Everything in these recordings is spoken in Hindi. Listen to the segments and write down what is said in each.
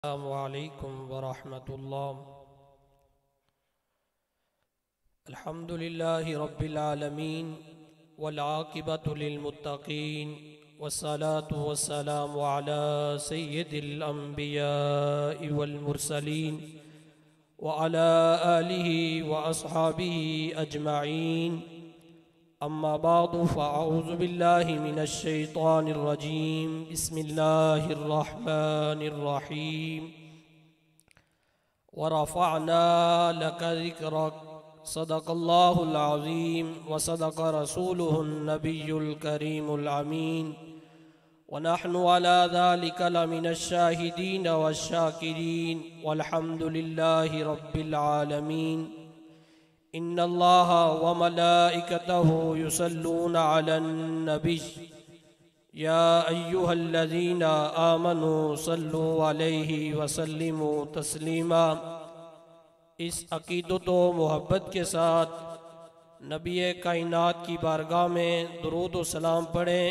अस्सलामुअलैकुम वरहमतुल्लाह। अल्हम्दुलिल्लाहि रब्बिल आलमीन वल आक़िबतु लिल मुत्तक़ीन वस्सलातु वस्सलामु अला सय्यिदिल अंबियाइ वल मुरसलीन व अला आलिहि व अस्हाबिहि अजमईन। अम्मा बादु फ़अऊज़ु बिल्लाहि मिनश शैतानिर रजीम। बिस्मिल्लाहिर रहमानिर रहीम। व रफ़अना लका ज़िक्रक। सदक़ल्लाहुल अज़ीम व सदक़ रसूलुहुन नबियुल करीमुल अमीन। व नहनु अला ज़ालिका लमिनश शाहिदीन वश्शाकिरीन वल्हम्दुलिल्लाहि रब्बिल आलमीन। इन्नल्लाह व मलाइकतहु युसल्लूना अलन नबी या अय्युहल्लज़ीना आमनू सल्लु अलैहि व सल्लिमू तस्लीमा। इस अक़ीदत व मोहब्बत के साथ नबी कायनात की बारगाह में दुरूद व सलाम पढ़ें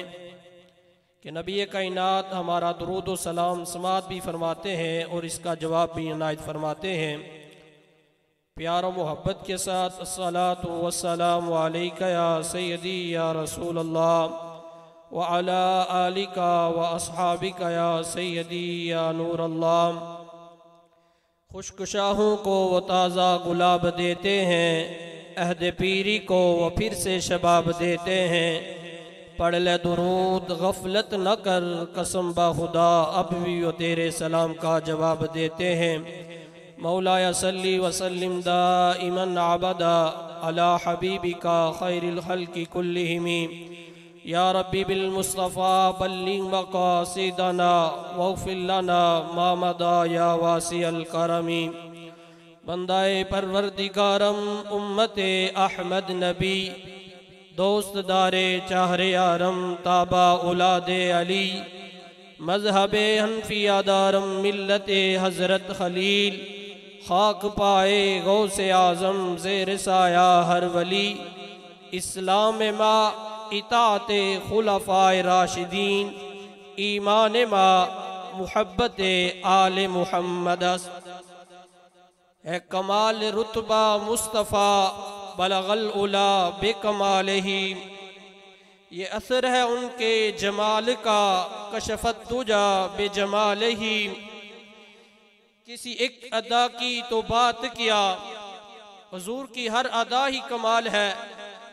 कि नबी कायनात हमारा दुरूद व सलाम समात भी फरमाते हैं और इसका जवाब भी इनायत फरमाते हैं। प्यार व मोहब्बत के साथ अस्सलातु वस्सलामु अलैका या सय्यदी या रसूल अल्लाह व अला आलिका व अस्हाबिका या सय्यदी या नूर अल्लाह। खुशकुशाहों को वो ताज़ा गुलाब देते हैं, अहद पीरी को वो फिर से शबाब देते हैं। पढ़ ले दुरूद गफलत न कर, कसम बा खुदा अब भी वो तेरे सलाम का जवाब देते हैं। मौलाया सल्ली वसल्लिम दाइमन अबदा अला हबीबिका खैरिल खल्क़ि कुल्लिहिम। या रब्बी बिल मुस्तफ़ा बल्लिग मक़ासिदना वग़फ़िर लना मा मदा या वासिअल करमी। बंदाए परवरदिगारम उम्मते अहमद नबी दोस्त दारे चाहरे आरम ताबा औलादे अली मज़हबे हनफिया दारम मिल्लते हज़रत खलील खाक पाए गौसे आज़म ज़ेर साया हर वली। इस्लाम मा इताअते खुलफ़ाए राशिदीन ईमान मा मुहब्बते आले मुहम्मद है कमाल रुतबा मुस्तफ़ा बलगल उला बेकमालही। ये असर है उनके जमाल का कशफत तुजा बेजमालही। किसी एक अदा की तो बात किया, हुजूर की हर अदा ही कमाल है।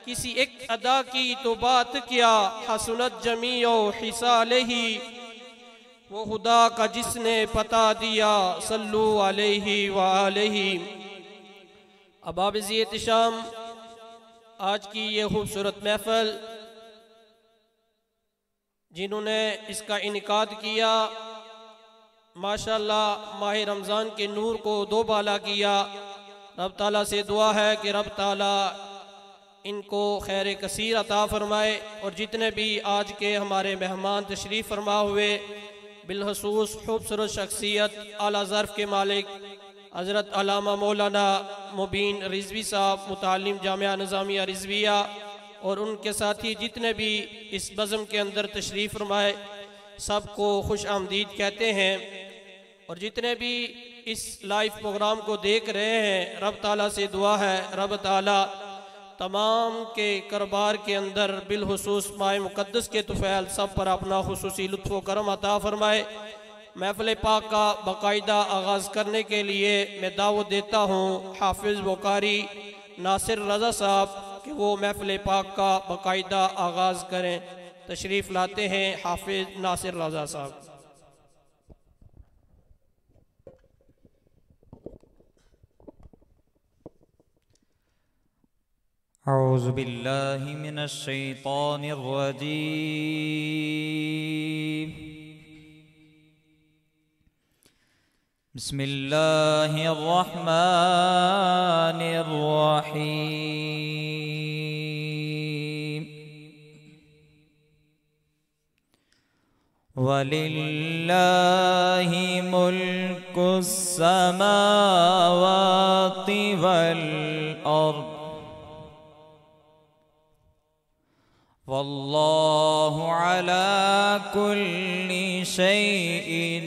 किसी एक अदा की तो बात किया, हसनत जमीओ हिसालही। वो खुदा का जिसने पता दिया सल्लु अलैहि व आलिहि। अबाब ज़ियतिशाम आज की ये खूबसूरत महफिल जिन्होंने इसका इनकाद किया, माशाअल्लाह माह रमज़ान के नूर को दो बाला किया। रब ताला से दुआ है कि रब ताला इनको खैर कसीर अता फरमाए। और जितने भी आज के हमारे मेहमान तशरीफ़ फरमा हुए, बिलखसूस खूबसूरत शख्सियत आला ज़र्फ़ के मालिक हज़रत अल्लामा मौलाना मुबीन रिज़वी साहब मुतालिम जामिया निज़ामिया रिज़विया और उनके साथी जितने भी इस बज़म के अंदर तशरीफ़ फरमाए सबको खुश आमदीद कहते हैं। और जितने भी इस लाइव प्रोग्राम को देख रहे हैं, रब ताला से दुआ है रब ताला तमाम के करबार के अंदर बिलखुसूस माह मुक़द्दस के तुफ़ैल सब पर अपना खुसूसी लुत्फ़ व करम अता फ़रमाए। महफ़िल पाक का बाकायदा आगाज़ करने के लिए मैं दावत देता हूँ हाफिज़ व कारी नासिर रज़ा साहब कि वो महफ़िल पाक का बाकायदा आगाज़ करें। तशरीफ़ लाते हैं हाफिज़ नासिर रज़ा साहब। औज़ु बिल्लाहि मिनश शैतानिर रजीम। बिस्मिल्लाहिर रहमानिर रहीम। वलिल्लाहि मुल्कुस समावाति वल अर्द वल्लाहु अला कुल्ली शैइन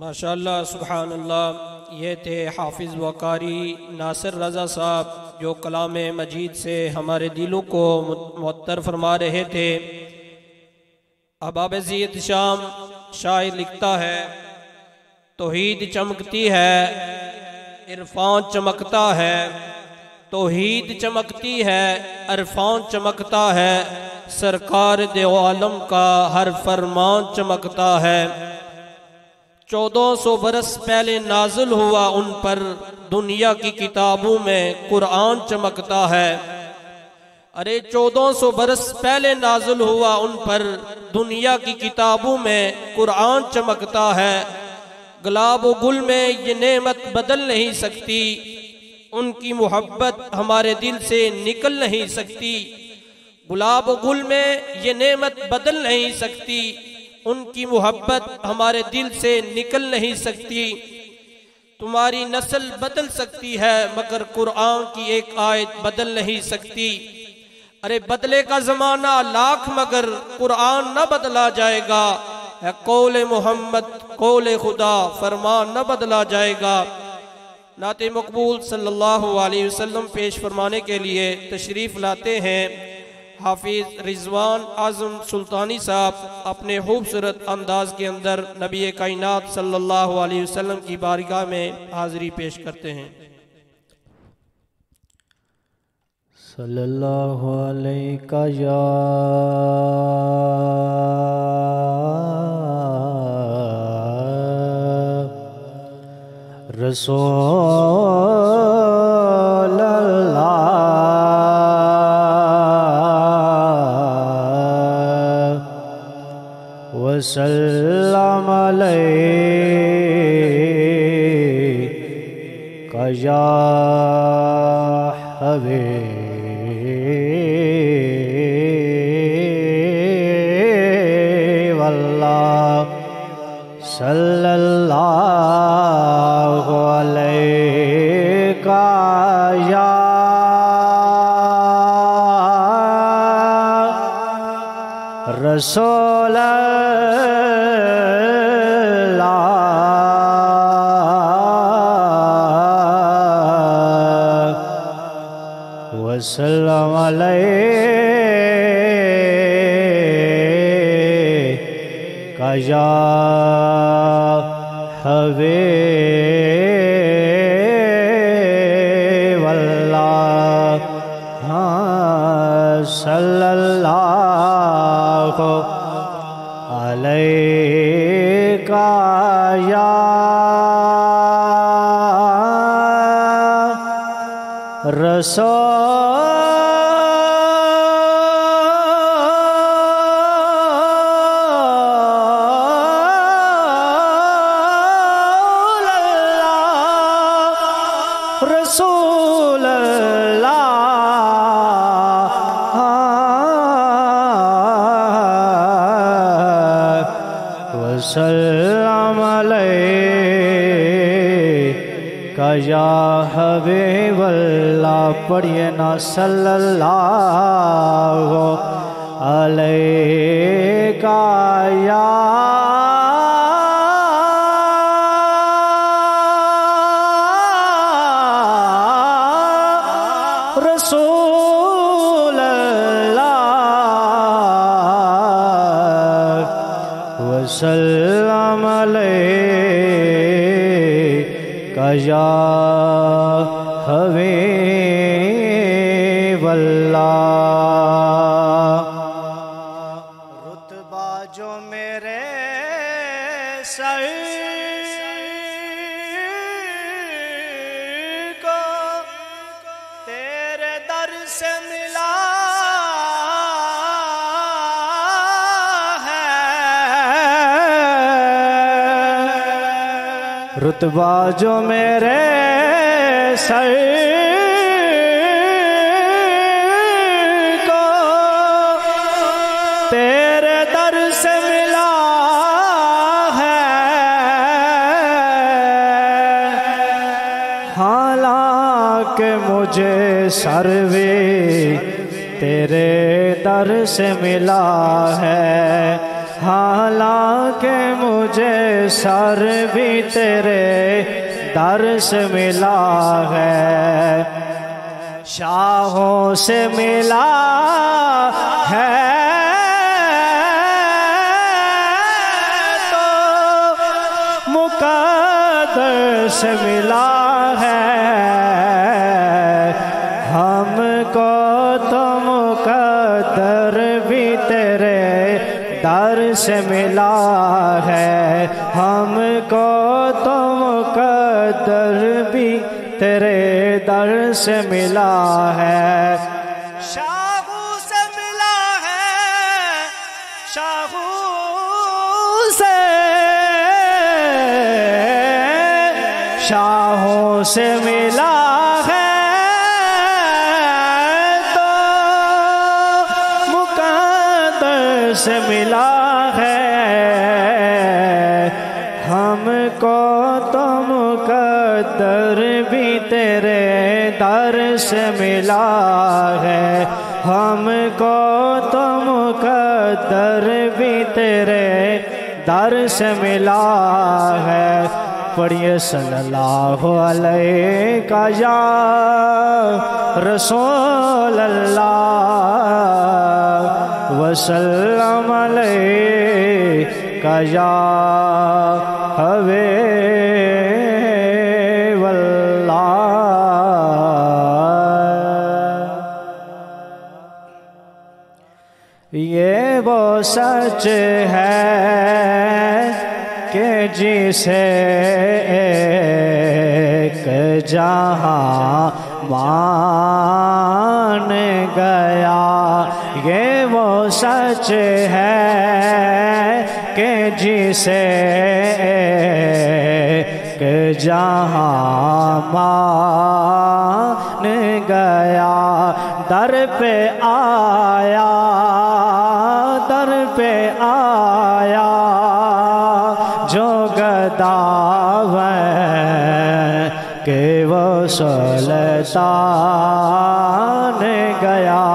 माशाअल्लाह सुभान अल्लाह। ये थे हाफिज़ वकारी नासिर रज़ा साहब जो कलाम मजीद से हमारे दिलों को मुअत्तर फरमा रहे थे। अहबाब ज़ियत शाम शायर लिखता है, तौहीद चमकती है इरफान चमकता है, तौहीद चमकती है इरफान चमकता है, सरकार दे आलम का हर फरमान चमकता है। 1400 बरस पहले नाजिल हुआ उन पर दुनिया की किताबों में कुरान चमकता है। अरे 1400 बरस पहले नाजिल हुआ उन पर दुनिया की किताबों में कुरान चमकता है। गुलाब व गुल में ये नेमत बदल नहीं सकती, उनकी मोहब्बत हमारे दिल से निकल नहीं सकती। गुलाब व गुल में ये नेमत बदल नहीं सकती, उनकी मोहब्बत हमारे दिल से निकल नहीं सकती। तुम्हारी नस्ल बदल सकती है मगर कुरान की एक आयत बदल नहीं सकती। अरे बदले का जमाना लाख मगर कुरान न बदला जाएगा, है कौले मोहम्मद कौले खुदा फरमान न बदला जाएगा। नाते मकबूल सल्लल्लाहु अलैहि वसल्लम पेश फरमाने के लिए तशरीफ़ लाते हैं हाफिज़ रिजवान आज़म सुल्तानी साहब अपने खूबसूरत अंदाज के अंदर नबी कायनात सल्लल्लाहु अलैहि वसल्लम की बारगाह में हाज़िरी पेश करते हैं। सल्लल्लाहु अलैका या रसूल अल्लाह वसल्लम अलैका या हबीब अल्लाह सल्लल्लाहु अलैका या रसूल अल्लाह वसल्लम अलैका का या हबीबल्लाह सल्लल्लाहु अलैका या रसूल अल्लाह वसल्लम अलैका या हबीबल्लाह। पढ़िए ना सल्लल्लाहु अलैका या रसूल अल्लाह वसल्लम अलैका या हबीबल्लाह। रुतबा जो मेरे सर को तेरे दर से मिला है, रुतबा जो मेरे सर को तेरे दर से मिला है, हालांकि मुझे सर्वे तेरे दर से मिला है, हालांकि मुझे सर भी तेरे दर से मिला है। शाहों से मिला है तो मुक़द्दर से मिला है, हमको तो मुक़द्दर भी तेरे दर से मिला है, हमको तो मुक़द्दर भी तेरे दर से मिला है। शाहू से मिला है, शाहू से, शाहों से मिला है तो मुक़द्दर से मिला है, हमको तो मुक़द्दर भी तेरे दर से मिला है, हमको तो मुक़द्दर भी तेरे दर से मिला है। पढ़िए सल्लल्लाहु अलैका या रसूल अल्लाह वसल्लम अलैका या हबीबल्लाह। ये वो सच है कि जिसे एक जहां मान गया, ये वो सच है कि जिसे एक जहां मान गया, दर पे आया, दर पे आया जो गदावैं के वो सुल्तान गया,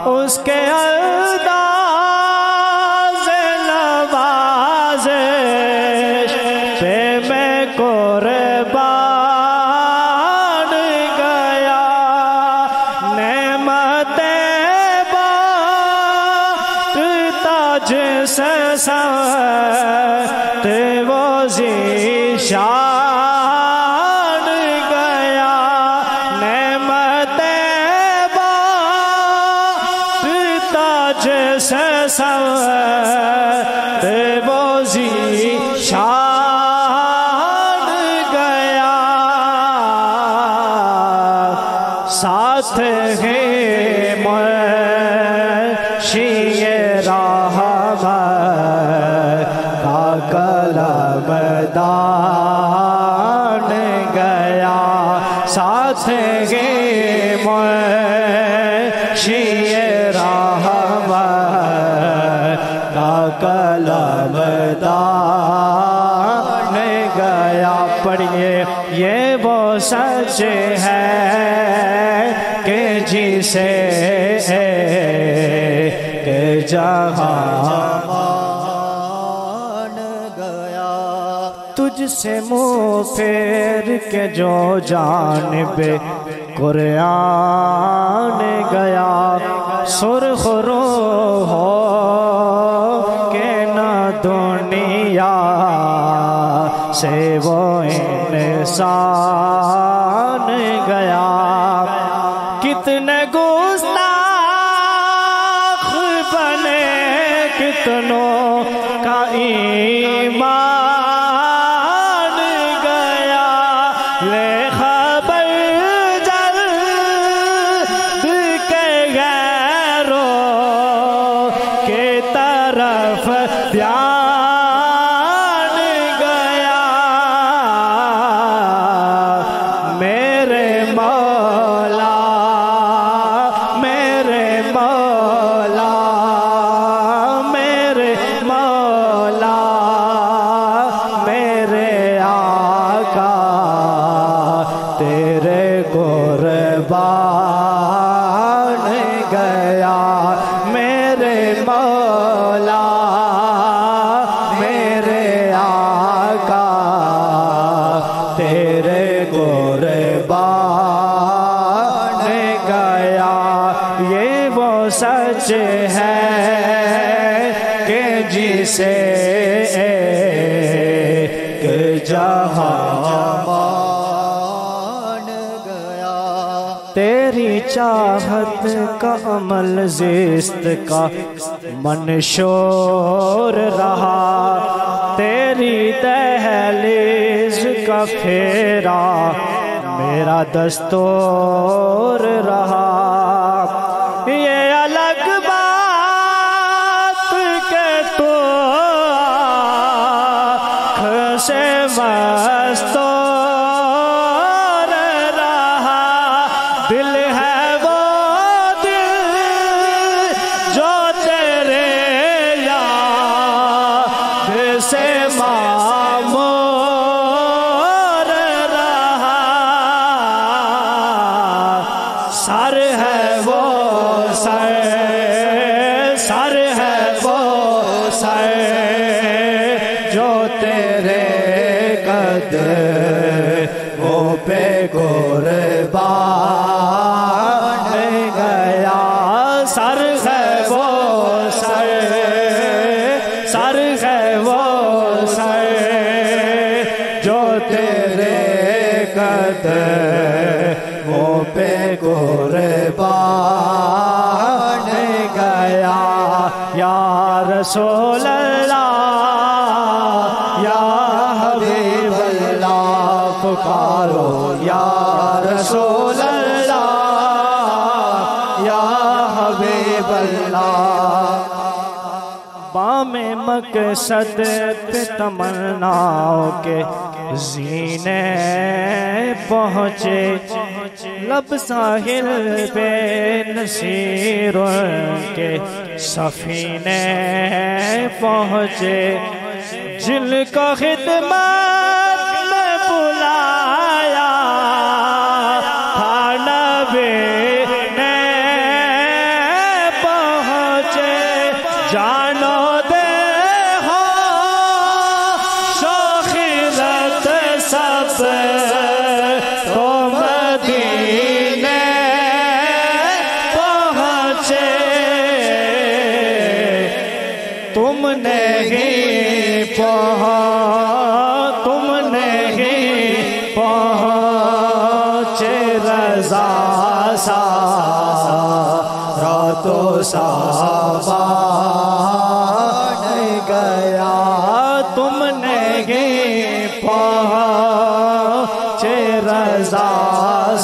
उसके अंदाज़ नवाज़िश पे मैं कुर्बान गया, नेमतें बांटता जिस ते वो ज़ीशान गया। नेमते ताज से सब ते वो ज़ीशान गया। साथ है मुर्शिए रहमत का कलमदान गया। साथ है मुर्शिए रहमत का कलमदान गया। पढ़िए ये वो सच है कि जिसे के जहान गया। तुझसे मुँह फेर के जो जानिबे कुरान गया। सुर्ख रो हो के न दुनिया से वो इंसान गया। कितने गुस्ताख बने कितनों का ईमान गया। ले खबर जल्द के गैरों के तरफ ध्यान गया। मेरे मौला मेरे मौला मेरे मौला मेरे आका तेरे कुर्बान गया। मेरे मौला मेरे आका तेरे कुर्बान गया। ये वो सच है कि जिसे एक जहान गया। तेरी चाहत का अमल जिस्त का मंशूर रहा। तेरी दहलीज का फेरा मेरा दस्तूर रहा। ये अलग बात के तो आँख से मस्तूर रहा। दिल है वो दिल जो तेरे याद से मामूर रहा। सर है वो सर है वो सर जो तेरे कदमों पे कुर्बान गया। सर है वो सर है वो सर जो तेरे कदमों पे कुर्बान गया। या रसूल अल्लाह या हबीब अल्लाह पुकारो। या रसूल अल्लाह या हबीब अल्लाह। बामे मकसद पे तमन्नाओं के जीने पहुँचे। लब साहिल पे नसीरों के सफीने पहुँचे। जिनको खिदमत में बुलाया था नबी ने पहुँचे। जानो दे हो शोखिरत सब तो मदीने पहुँचे। तुमने ही पहुँच तुम नहीं पहुँचे रज़ा सारा तो सामान गया। तुम नहीं पहुँचे रज़ा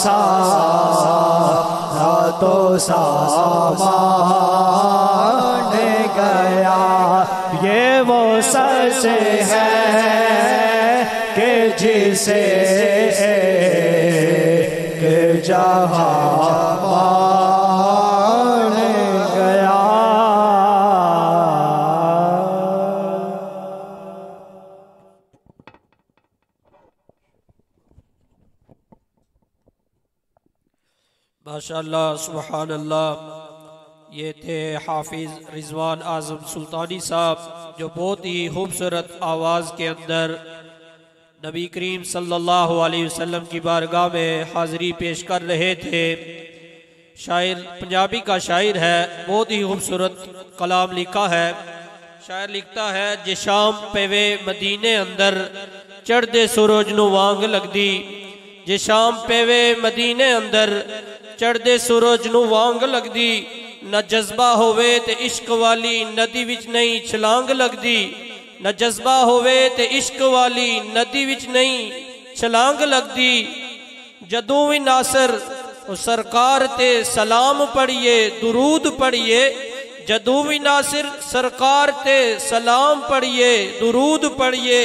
सारा तो सामान गया। ये वो सच है कि जिसे के जहां मान गया। माशाअल्लाह सुभान अल्लाह। ये थे हाफिज़ रिजवान आज़म सुल्तानी साहब, जो बहुत ही खूबसूरत आवाज़ के अंदर नबी करीम सल्लल्लाहु अलैहि वसल्लम की बारगाह में हाज़री पेश कर रहे थे। शायर पंजाबी का शायर है, बहुत ही खूबसूरत कलाम लिखा है। शायर लिखता है, जे शाम पेवे मदीने अंदर चढ़दे सूरज नू वांग लगदी। जे शाम पेवे मदीने अंदर चढ़दे सूरज नू वांग लगदी। न जज्बा होवे ते इश्क वाली नदी विच नहीं छलांग लगदी। न जज्बा होवे ते इश्क वाली नदी विच नहीं छलांग लगदी। जदों भी नासर सरकार ते सलाम पढ़िए दुरूद पढ़िए। जदों भी नासिर सरकार ते सलाम पढ़िए दुरूद पढ़िए।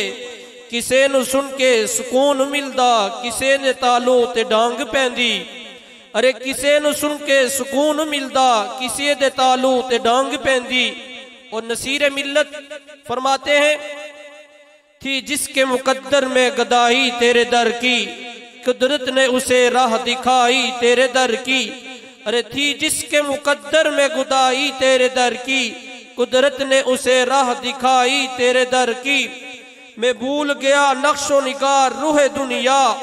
किसे नू सुन के सुकून मिलदा, किसे ने तालू ते डांग पैंदी। अरे किसे नू सुन के सुकून मिलदा, किसी दे तालू ते डांग पैंदी। और नसीर मिल्लत फरमाते हैं, थी जिसके मुकद्दर में गदाई तेरे दर की, कुदरत ने उसे राह दिखाई तेरे दर की। अरे थी जिसके मुकद्दर में गुदाई तेरे दर की, कुदरत ने उसे राह दिखाई तेरे दर की। मैं भूल गया नक्शो निगार रूह दुनिया।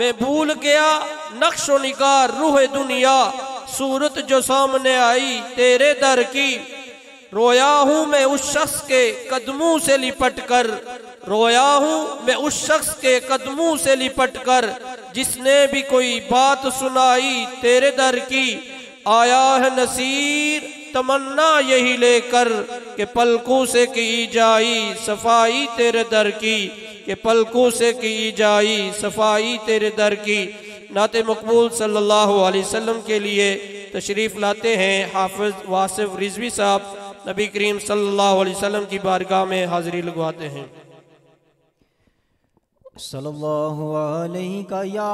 मैं भूल गया नक्शो निगार रूह दुनिया। सूरत जो सामने आई तेरे दर की। रोया हूँ मैं उस शख्स के कदमों से लिपट कर। रोया हूँ मैं उस शख्स के कदमों से लिपट कर, जिसने भी कोई बात सुनाई तेरे दर की। आया है नसीर तमन्ना यही लेकर, के पलकों से की जाई सफाई तेरे दर की। के पलकों से की जाई सफाई तेरे दर की। नाते मकबूल सल्लल्लाहु अलैहि वसल्लम के लिए तशरीफ़ लाते हैं हाफिज़ वासिफ रिजवी साहब। नबी करीम सल्लल्लाहु अलैहि वसल्लम की बारगाह में हाज़िरी लगवाते हैं। सल्लल्लाहु अलैहि का या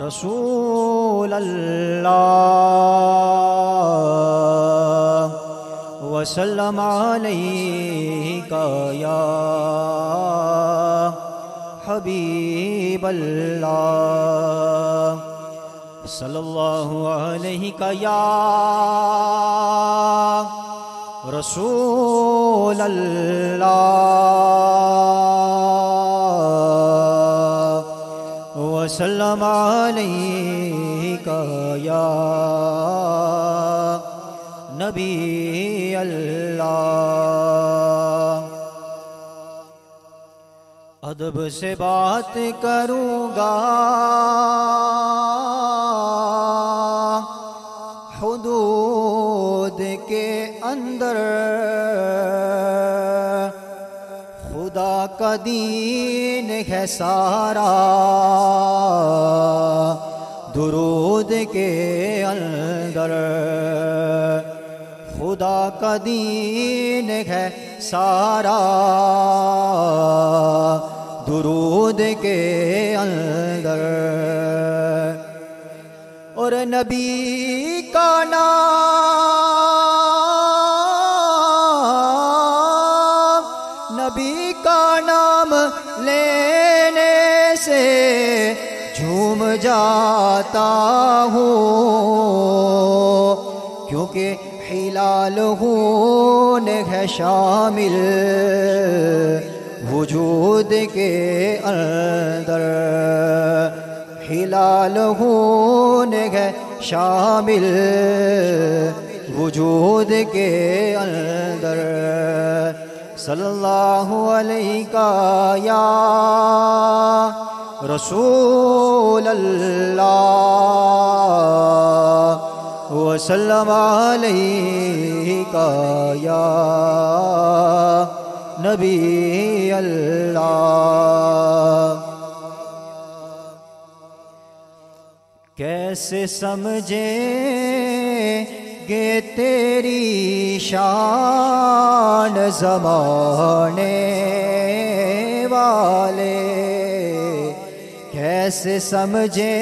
रसूल अल्लाह वसल्लम अलैहि का या हबीब अल्लाह। सल्लल्लाहु अलैहि का या रसूल अल्लाह वसल्लम अलैका या नबी अल्लाह। अदब से बात करूँगा हुदूद के अंदर, खुदा का दीन है सारा दुरूद के अंदर। खुदा का दीन है सारा दुरूद के अंदर। और नबी का नाम, नबी का नाम लेने से झूम जाता हूँ, क्योंकि हिलाल खून है शामिल वजूद के अंदर। हिलाल खून है शामिल वजूद के अंदर। सल्लल्लाहु अलैका या रसूल अल्लाह वसल्लम अलैका या नबी अल्लाह। कैसे समझेंगे तेरी शान ज़माने वाले, कैसे समझेंगे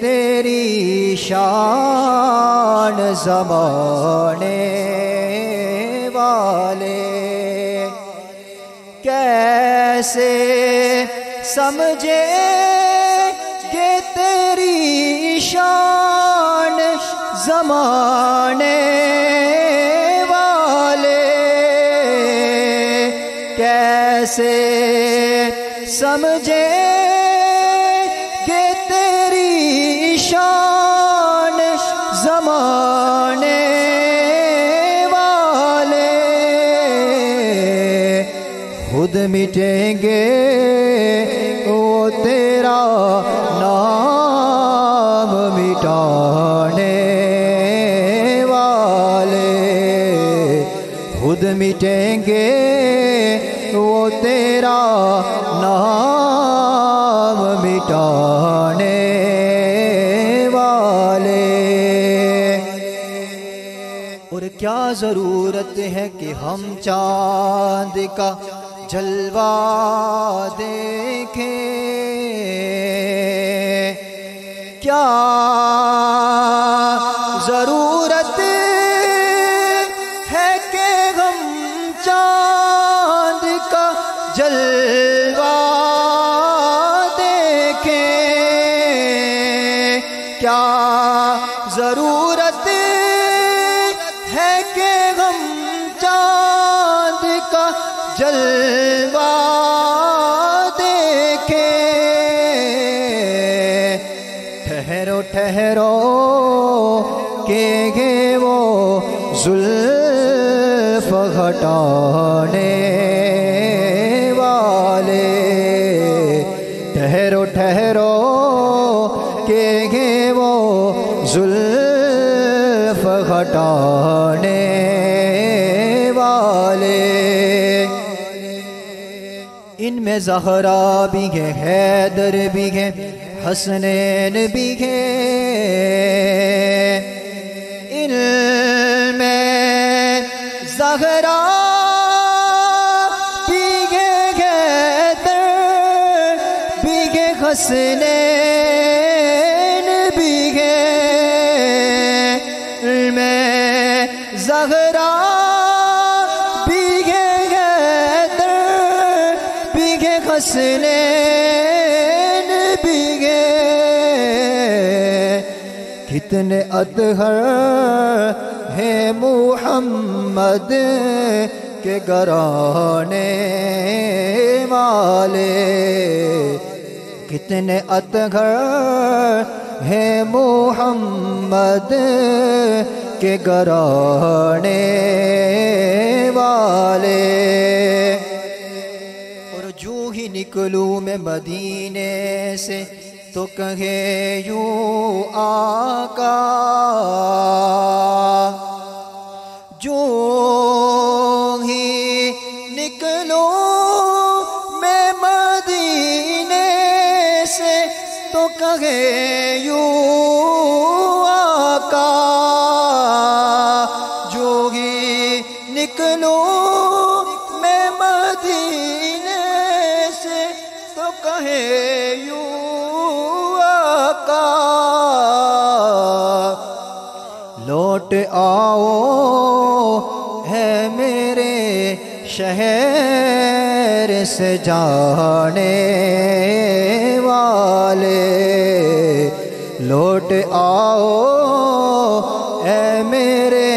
तेरी शान ज़माने वाले, कैसे समझे के तेरी शान ज़माने वाले, कैसे समझे के तेरी शान ज़माने वाले, खुद मिटेंगे वो तेरा नाम मिटाने वाले, खुद मिटेंगे वो तेरा नाम मिटाने वाले। और क्या ज़रूरत है कि हम चाँद का जलवा देखें, क्या ज़रूरत है कि हम चाँद का जलवा देखें, क्या ज़रूरत है कि हम चाँद का जलवा देखें। ठहरो ठहरो के गे वो जुल्फ हटाने वाले, ठहरो ठहरो के गे वो जुल्फ हटाने वाले। इनमें ज़हरा भी है, हैदर भी है, हसनैन भी है, इनमें ज़हरा भी है, हैदर भी है, हसनैन भी है, इनमें ज़हरा हसनैन भी गए। कितने अतहर है मुहम्मद के घराने वाले, कितने अतहर है मुहम्मद के घराने वाले। ही निकलूं मैं मदीने से तो कहे यूं आका, जो ही निकलूं मैं मदीने से तो कहे यूं आका, जो ही निकलूं मैं मदीने कहे यूं आका। लौट आओ है मेरे शहर से जाने वाले, लौट आओ है मेरे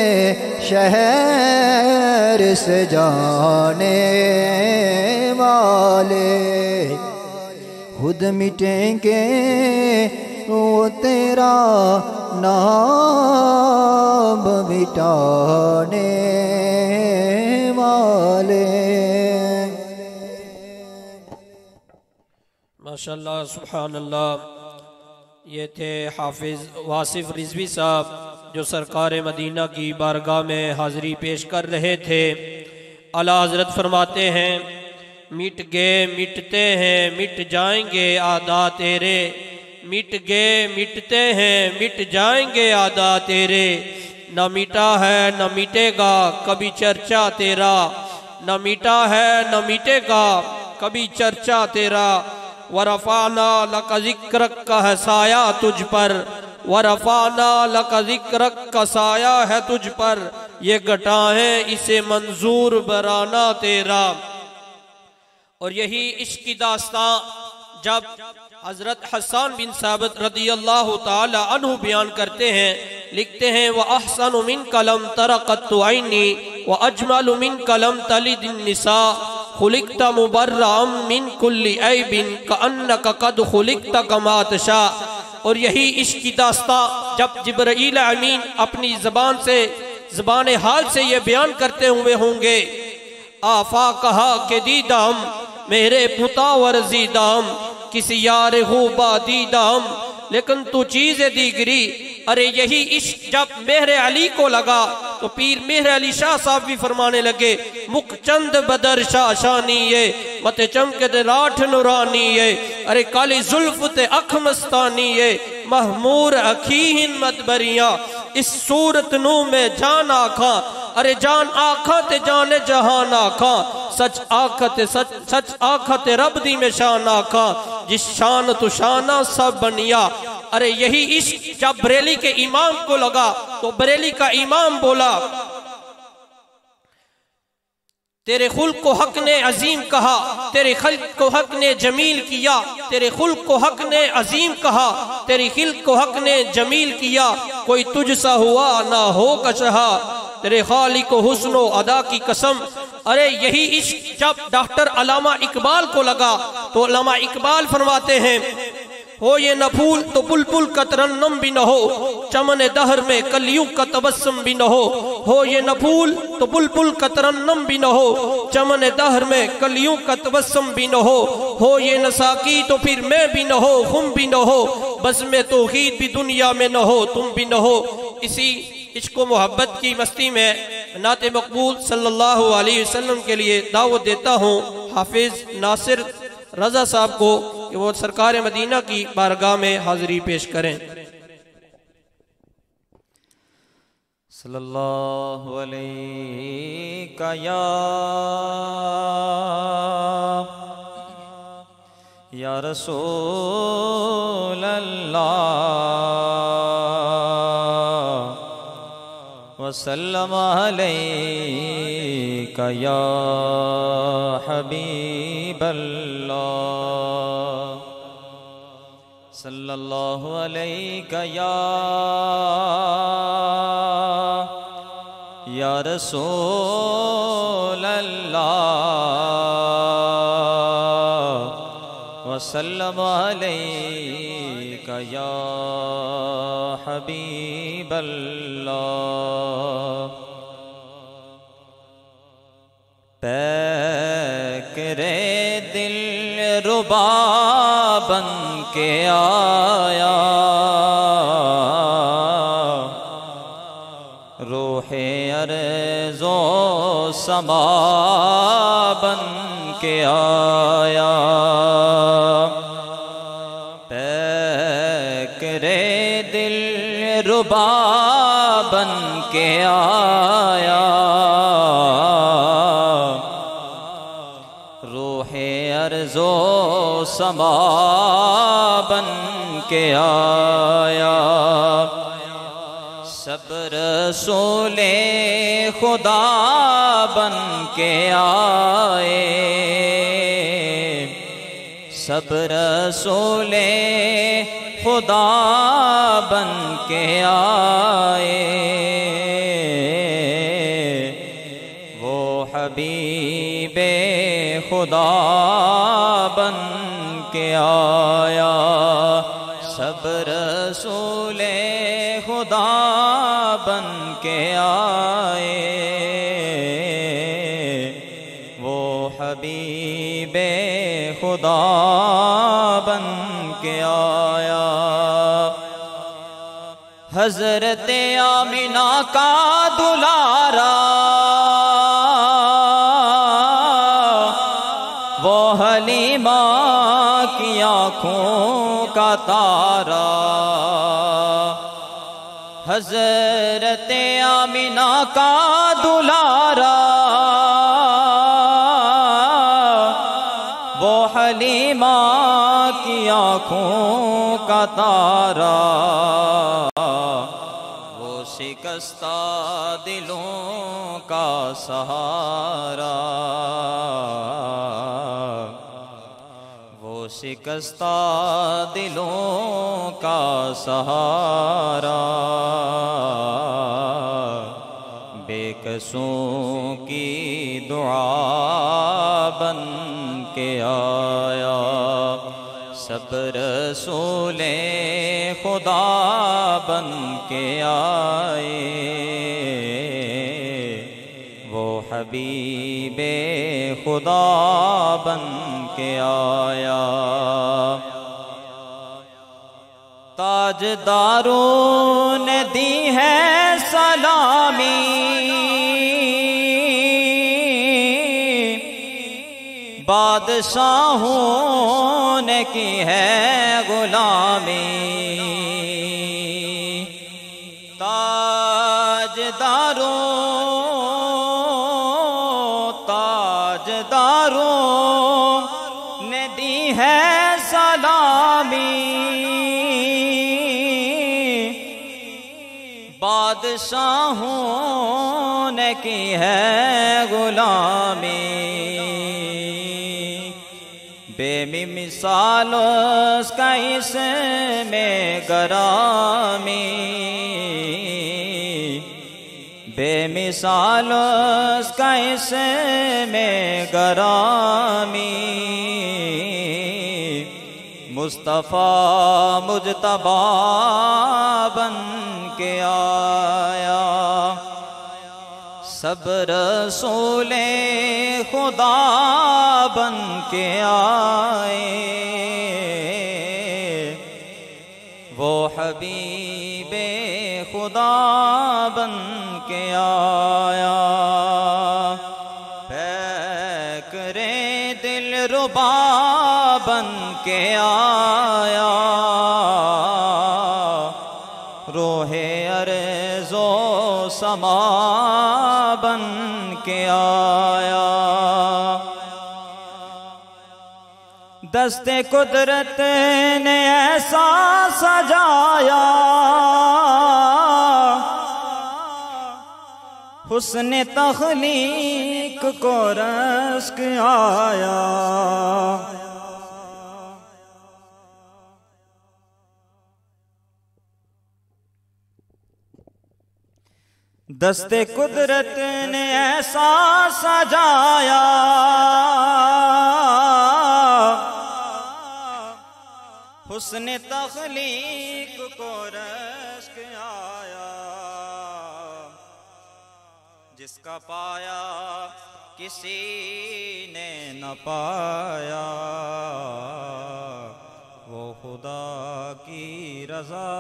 शहर से जाने वाले। खुद मिटेंगे वो तेरा नाम मिटाने माशाअल्लाह सुभान अल्लाह। ये थे हाफिज़ वासिफ रिजवी साहब जो सरकार मदीना की बारगाह में हाज़री पेश कर रहे थे। आला हज़रत फरमाते हैं, मिट गए मिटते हैं मिट जाएंगे आदा तेरे, मिट गए मिटते हैं मिट जाएंगे आदा तेरे, न मिटा है न मिटेगा कभी चर्चा तेरा, न मिटा है न मिटेगा कभी चर्चा तेरा। वरफ़ाना लका ज़िक्रक का है साया तुझ पर, वरफ़ाना लका ज़िक्रक का साया है तुझ पर, ये घटाएं इसे मंजूर बराना तेरा। और यही इश्क की दास्तां जब हजरत हसन बिन साबित रदी अल्लाह ताला अन्हु बयान करते हैं, लिखते हैं व अहसनु मिन कलम तरक़त ऐनी व अजमल मिन कलम तलिद निसा, खुलिकता मुबर्रअम मिन कुल्ली ऐबिन कअन्नका कद खुलिकता कमा तशा। और यही इश्क की दास्तां जब जिब्राईल अमीन अपनी ज़बान से ज़बान हाल से ये बयान करते हुए होंगे, आफा कहा के दीदाम मेरे पुतावर जीदाम किसी यार हो बादीदाम, लेकिन तू चीज़ दीगरी। अरे यही इश्क जब मेहर अली को लगा तो पीर मेहर अली शाह साहब भी फरमाने लगे, मुख चंद बदर शाह शानी ये मत चमके दे राठ नुरानी ये, अरे काली जुल्फ ते अख मस्तानी ये महमूर अखी हिम्मत बरिया, इस सूरत नू में जान आखा, अरे जान आखा ते जाने जहान आखा, सच आखा ते सच आखा ते रब दी में शान आखा, जिस शान तु शाना सब बनिया। अरे यही इश्क जब बरेली के इमाम को लगा तो बरेली का इमाम बोला, तेरे खुल्क को हक ने अजीम कहा, तेरे खल्क को हक ने जमील किया, तेरे खुल्क को हक ने अजीम कहा, तेरी खिल्क को हक ने जमील किया, कोई तुझसा हुआ ना हो कशहा, तेरे खालिक को हुस्नो अदा की कसम। अरे यही इश्क जब डॉक्टर अल्लामा इकबाल को लगा तो अल्लामा इकबाल फरमाते हैं, हो ये न फूल तो बुलबुल का तरन्नुम भी न हो, चमन दहर में कलियुग का तबस्सुम भी न हो ये न फूल तो बुलबुल का तरन्नुम भी न हो, चमन दहर में कलियुग का तबस्सुम भी न हो ये न साकी तो फिर मैं भी न हो, खुम भी न हो, बस में तौहीद भी दुनिया में न हो, तुम भी न हो। इसी इश्क व मोहब्बत की मस्ती में नाते मकबूल सल्लल्लाहु अलैहि वसल्लम के लिए दावत देता हूँ हाफिज नासिर रजा साहब को कि वो सरकार मदीना की बारगाह में हाजिरी पेश करें। सल्लल्लाहु अलैका या रसूल अल्लाह वसल्लम अलैका या हबीब अल्लाह सल्लल्लाहु अलैका या रसूल अल्लाह वसल्लम अलैका या हबीब अल्लाह। पैकरे दिल रुबा बन के आया, रूहे अर्ज़ो समा बन के आया, पैकरे दिल रुबा बन के आया, रूहे अर्ज़ो समा बन के आया। सब रसूले खुदा बन के आए, सब रसूले खुदा बन के आए, वो हबीबे खुदा बन के आया। सब रसूले खुदा बन के आए, वो हबीबे खुदा हजरत आमिना का दुलारा, वो हलीमा की आँखों का तारा। हजरत आमिना का दुलारा, वो हलीमा की आँखों का तारा। वो शिकस्ता दिलों का सहारा, वो शिकस्ता दिलों का सहारा। बेकसों की दुआ बन के आया, सब रसूले खुदा बन के आए। वो हबीबे खुदा बन के आया। ताजदारों ने दी है सलामी, बादशाहों ने की है गुलामी। ताजदारों ने दी है सलामी, बादशाहों ने की है गुलामी। बेमिसाल उसका इसमें गरामी, बेमिसाल उसका इसमें गरामी। मुस्तफ़ा मुजतबा बन के आया, सब रसूले खुदा बन के आए। वो हबीबे खुदा बन के आया। फैकरे दिल रुबा बन के आया, रोहे अर्ज़ो समा बन के आया। दस्ते कुदरत ने ऐसा सजाया, हुस्न तख्लीक को रश्क आया। दस्ते कुदरत ने ऐसा सजाया, हुस्न तख्लीक को रश्क आया। जिसका पाया किसी ने न पाया, वो खुदा की रज़ा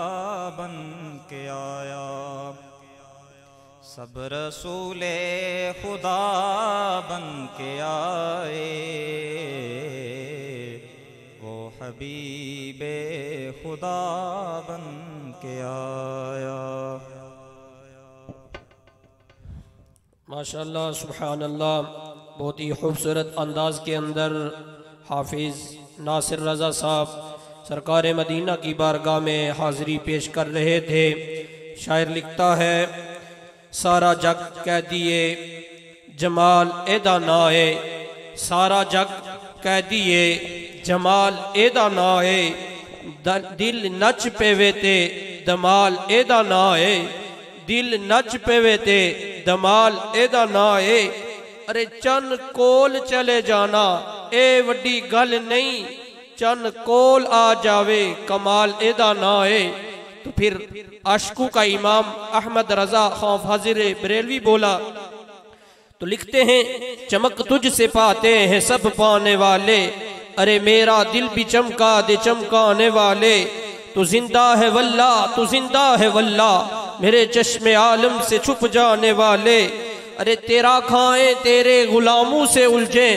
बन के आया। सब रसूले खुदा बन के आए, वो हबीबे खुदा बन के आया। माशाअल्लाह सुब्हानअल्लाह, बहुत ही खूबसूरत अंदाज के अंदर हाफिज़ नासिर रज़ा साहब सरकार मदीना की बारगाह में हाज़री पेश कर रहे थे। शायर लिखता है, सारा जग कह दिए जमाल एदा नाए, सारा जग कह दिए जमाल एदा नाए, दिल नच पेवे ते दमाल एदा नाए, दिल नच पेवे ते दमाल एदा नाए। अरे चन कोल चले जाना ए वड्डी गल नहीं, चन कोल आ जावे कमाल एदा नाए। तो फिर आशिकों का इमाम अहमद रजा खां हाजिर बरेलवी बोला तो लिखते हैं, चमक तुझसे पाते हैं सब पाने वाले, अरे मेरा दिल भी चमका दे चमकाने वाले। तू जिंदा है वल्लाह, तू जिंदा है वल्लाह, मेरे चश्मे आलम से छुप जाने वाले। अरे तेरा खाएं तेरे गुलामों से उलझे,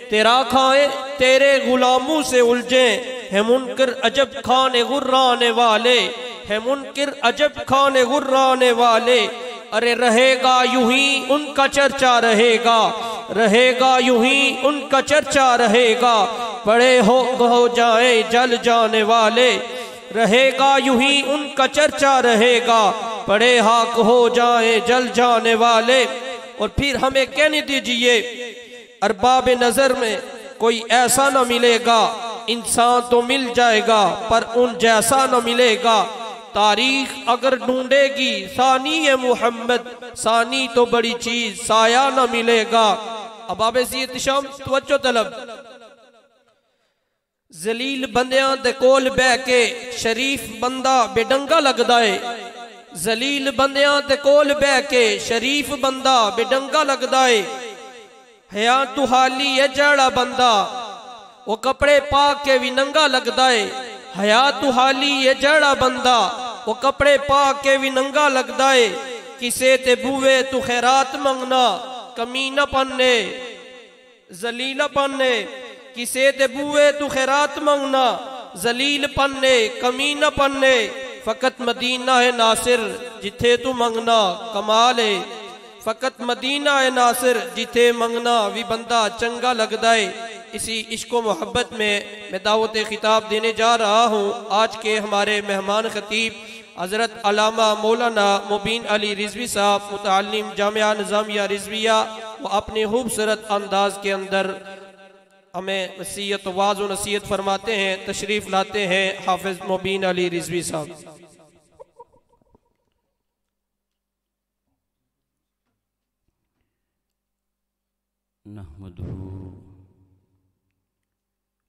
तेरा खाएं तेरे गुलामों से उलझे, है मुनकर अजब खाने गुर्राने वाले, है मुनकर अजब खाने गुर्राने वाले। अरे रहेगा यूं ही उनका चर्चा रहेगा, रहेगा यूं ही उनका चर्चा रहेगा, बड़े हो जाए जल जाने वाले। रहेगा यूं ही उनका चर्चा रहेगा, बड़े हाक हो जाए जल जाने वाले। और फिर हमें कहने दीजिए, अरबाब नजर में कोई ऐसा न मिलेगा, इंसान तो मिल जाएगा पर उन जैसा न मिलेगा। तारीख अगर ढूंढेगी सानी है मोहम्मद, सानी तो बड़ी चीज साया न मिलेगा। अबाब इहतिशाम तवज्जो तलब। जलील बंदियां दे कोल बह के शरीफ बंदा बेडंगा लगदा है, जलील बंदियां दे कोल बह के शरीफ बंदा बेडंगा लगदा है। हया तुहाली है जड़ा बंदा, वो कपड़े पा के भी नंगा लगदा है। हया तुहाली है जड़ा बंदा, वो कपड़े पा के भी नंगा लगदा है। किसे ते बुवे तू खैरात मंगना, कमीना पन्ने जलीला पन्ने, किसे ते बुए तू खैरात मंगना, जलील पन्ने कमीना पन्ने। फकत मदीना है नासिर जिथे तू मंगना कमाल है, फकत मदीना है नासिर जिथे मंगना भी बंदा चंगा लगदा है। इसी इश्क मोहब्बत में मैं दावत खिताब देने जा रहा हूँ। आज के हमारे मेहमान खतीब हज़रत अल्लामा मौलाना मुबीन अली रिजवी साहब, मुतअल्लिम जामिया निज़ामिया रिजविया, वो अपने खूबसूरत अंदाज के अंदर हमें नसीहत वाज़ व नसीहत फरमाते हैं। तशरीफ़ लाते हैं हाफिज मुबीन अली रिजवी साहब। नहमदुहु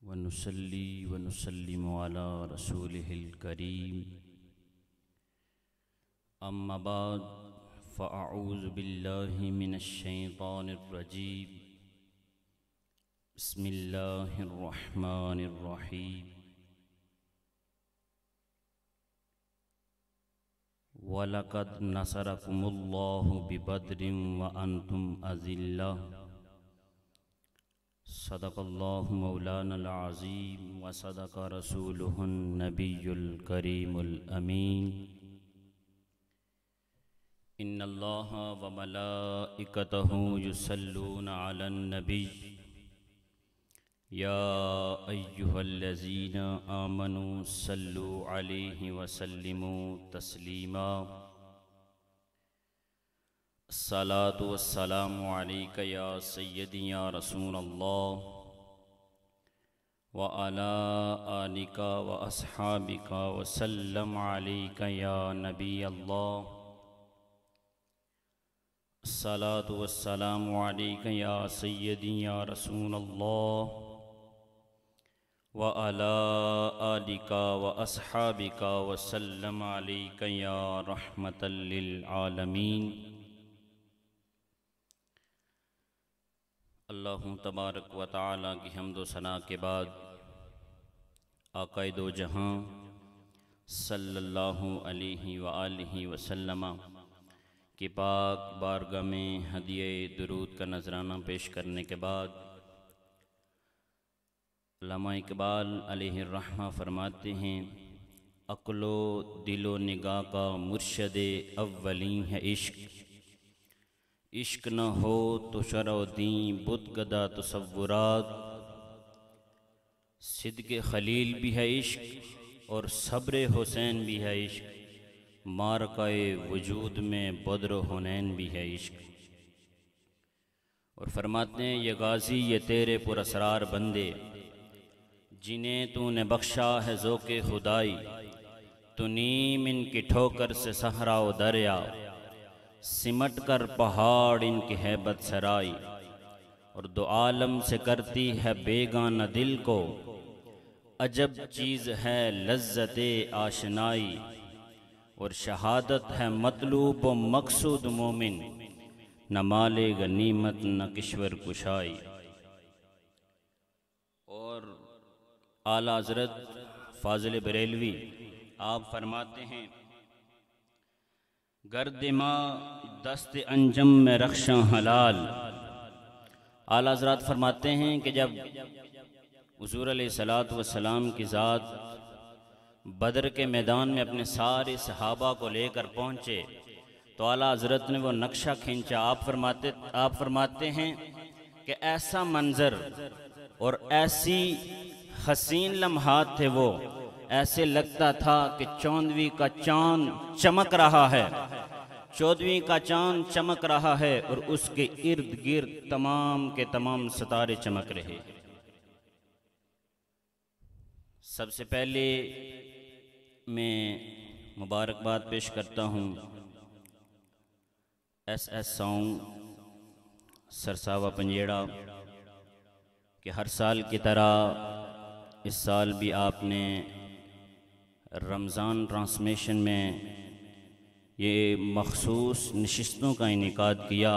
व नुसल्ली व नुसल्लिमु अला रसूलिहिल करीम, अम्मा बाद फ़अऊज़ु बिल्लाहि मिनश शैतानिर रजीम, बिस्मिल्लाहिर रहमानिर रहीम। वलक़द नसरकुमुल्लाहु बिबद्रिन व अंतुम अज़िल्ला, सदक़ल्लाहु मौलानल अज़ीम व सदक़ रसूलुहुन नबियुल करीमुल अमीन। इन्नल्लाहा व मलाइकतहु युसल्लूना अलन नबी, या अय्युहल्लज़ीना आमनू सल्लू अलैहि व सल्लिमू तस्लीमा। अस्सलातु वस्सलामु अलैका या सय्यदी या रसूलल्लाह व अला आलिका व अस्हाबिका व सल्लम अलैका या नबी अल्लाह। अस्सलातु वस्सलामु अलैका या सय्यदी या रसूलल्लाह व अला आलिका व अस्हाबिका व सल्लम अलैका या रहमतल लिल आलमीन। अल्लाहु तबारक व तआला की हम्द व सना के बाद आक़ाए दो जहां सल्लल्लाहु अलैहि व आलिहि वसल्लम की पाक बारगाह में हदिये दुरूद का नजराना पेश करने के बाद अल्लामा इकबाल अलैहि रहमा फरमाते हैं, अक्लो दिलो निगाह का मुर्शदे अव्वली है इश्क, इश्क न हो तो शरौदी बुत गदा तसव्वुरात। सिद्क़े खलील भी है इश्क और सब्र हुसैन भी है इश्क, मारकाए वजूद में बद्र हुनैन भी है इश्क। और फरमाते हैं, ये गाजी ये तेरे पुरअसरार बंदे, जिन्हें तूने बख्शा है ज़ोक़े खुदाई, तू नीम इनकी ठोकर से सहरा व दरिया, सिमट कर पहाड़ इनकी हैबत सराई। और दो आलम से करती है बेगाना दिल को, अजब चीज़ है लज्जते आशनाई। और शहादत है मतलूब व मकसूद मोमिन, न माले गनीमत न किश्वर कुशाई। और आला हज़रत फाज़िल बरेलवी आप फरमाते हैं, गर्दिमा दस्त अंजम में रख्शां हलाल। आला हज़रात फरमाते हैं कि जब हुज़ूर अलैहिस्सलातु वस्सलाम की ज़ात बदर के मैदान में अपने सारे सहाबा को लेकर पहुँचे तो आला हज़रत ने वो नक्शा खींचा। आप फरमाते हैं कि ऐसा मंज़र और ऐसी हसीन लम्हात थे वो, ऐसे लगता था कि 14वीं का चाँद चमक रहा है, 14वीं का चाँद चमक रहा है और उसके इर्द गिर्द तमाम के तमाम सितारे चमक रहे। सबसे पहले मैं मुबारकबाद पेश करता हूँ SS सॉन्ग सरसावा पंजेड़ा कि हर साल की तरह इस साल भी आपने रमज़ान ट्रांसमिशन में ये मखसूस नशिस्तों का इनेकाद किया।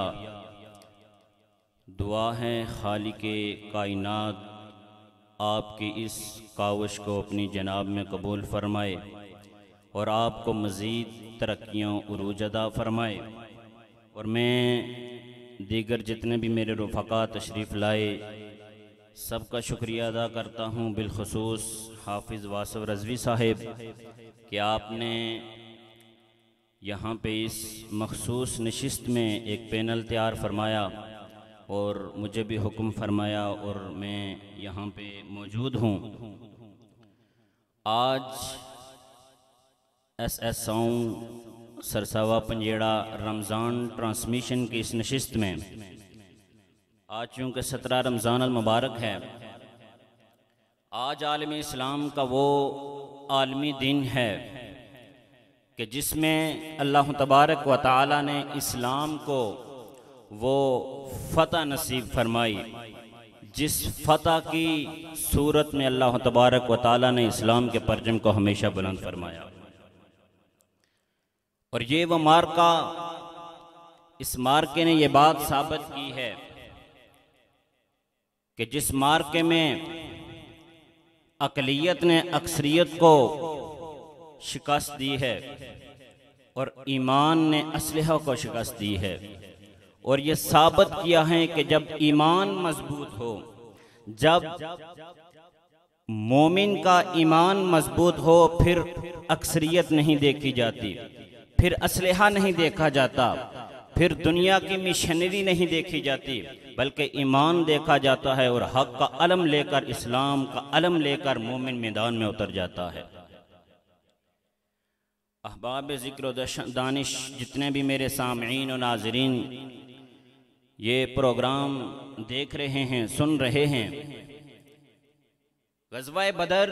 दुआ है खालिके कायनात आपकी इस काविश को अपनी जनाब में कबूल फरमाए और आपको मज़ीद तरक्कियों उरूज अता फरमाए। और मैं दीगर जितने भी मेरे रफ़क़ा तशरीफ़ लाए सबका शुक्रिया अदा करता हूँ, बिलखुसूस हाफिज़ वासिफ़ रज़वी साहिब कि आपने यहाँ पे इस मखसूस नशिस्त में एक पैनल तैयार फरमाया और मुझे भी हुक्म फरमाया और मैं यहाँ पे मौजूद हूँ। आज SS song Sarsawa Panjera Ramzan transmission की इस नशिस्त में आज चूँकि 17 रमज़ान अल मुबारक है, आज आलमी इस्लाम का वो आलमी दिन है कि जिसमें अल्लाह तबारक व तआला ने इस्लाम को वो फ़तह नसीब फरमाई, जिस फ़तह की सूरत में अल्लाह तबारक व तआला ने इस्लाम के परचम को हमेशा बुलंद फरमाया। और ये वो मार्का, इस मार्के ने ये बात साबित की है कि जिस मार्के में अक़लियत ने अक्सरियत को शिकस्त दी है और ईमान ने असलहा को शिकस्त दी है। और ये साबित किया है कि जब ईमान मजबूत हो, जब मोमिन का ईमान मजबूत हो, फिर अक्सरियत नहीं देखी जाती, फिर असलहा नहीं देखा जाता, फिर दुनिया की मिशनरी नहीं देखी जाती, बल्कि ईमान देखा जाता है और हक का अलम लेकर, इस्लाम का अलम लेकर मोमिन मैदान में उतर जाता है। अहबाब ज़िक्र दानिश जितने भी मेरे सामईन और नाज़रीन ये प्रोग्राम देख रहे हैं, सुन रहे हैं, ग़ज़वा बदर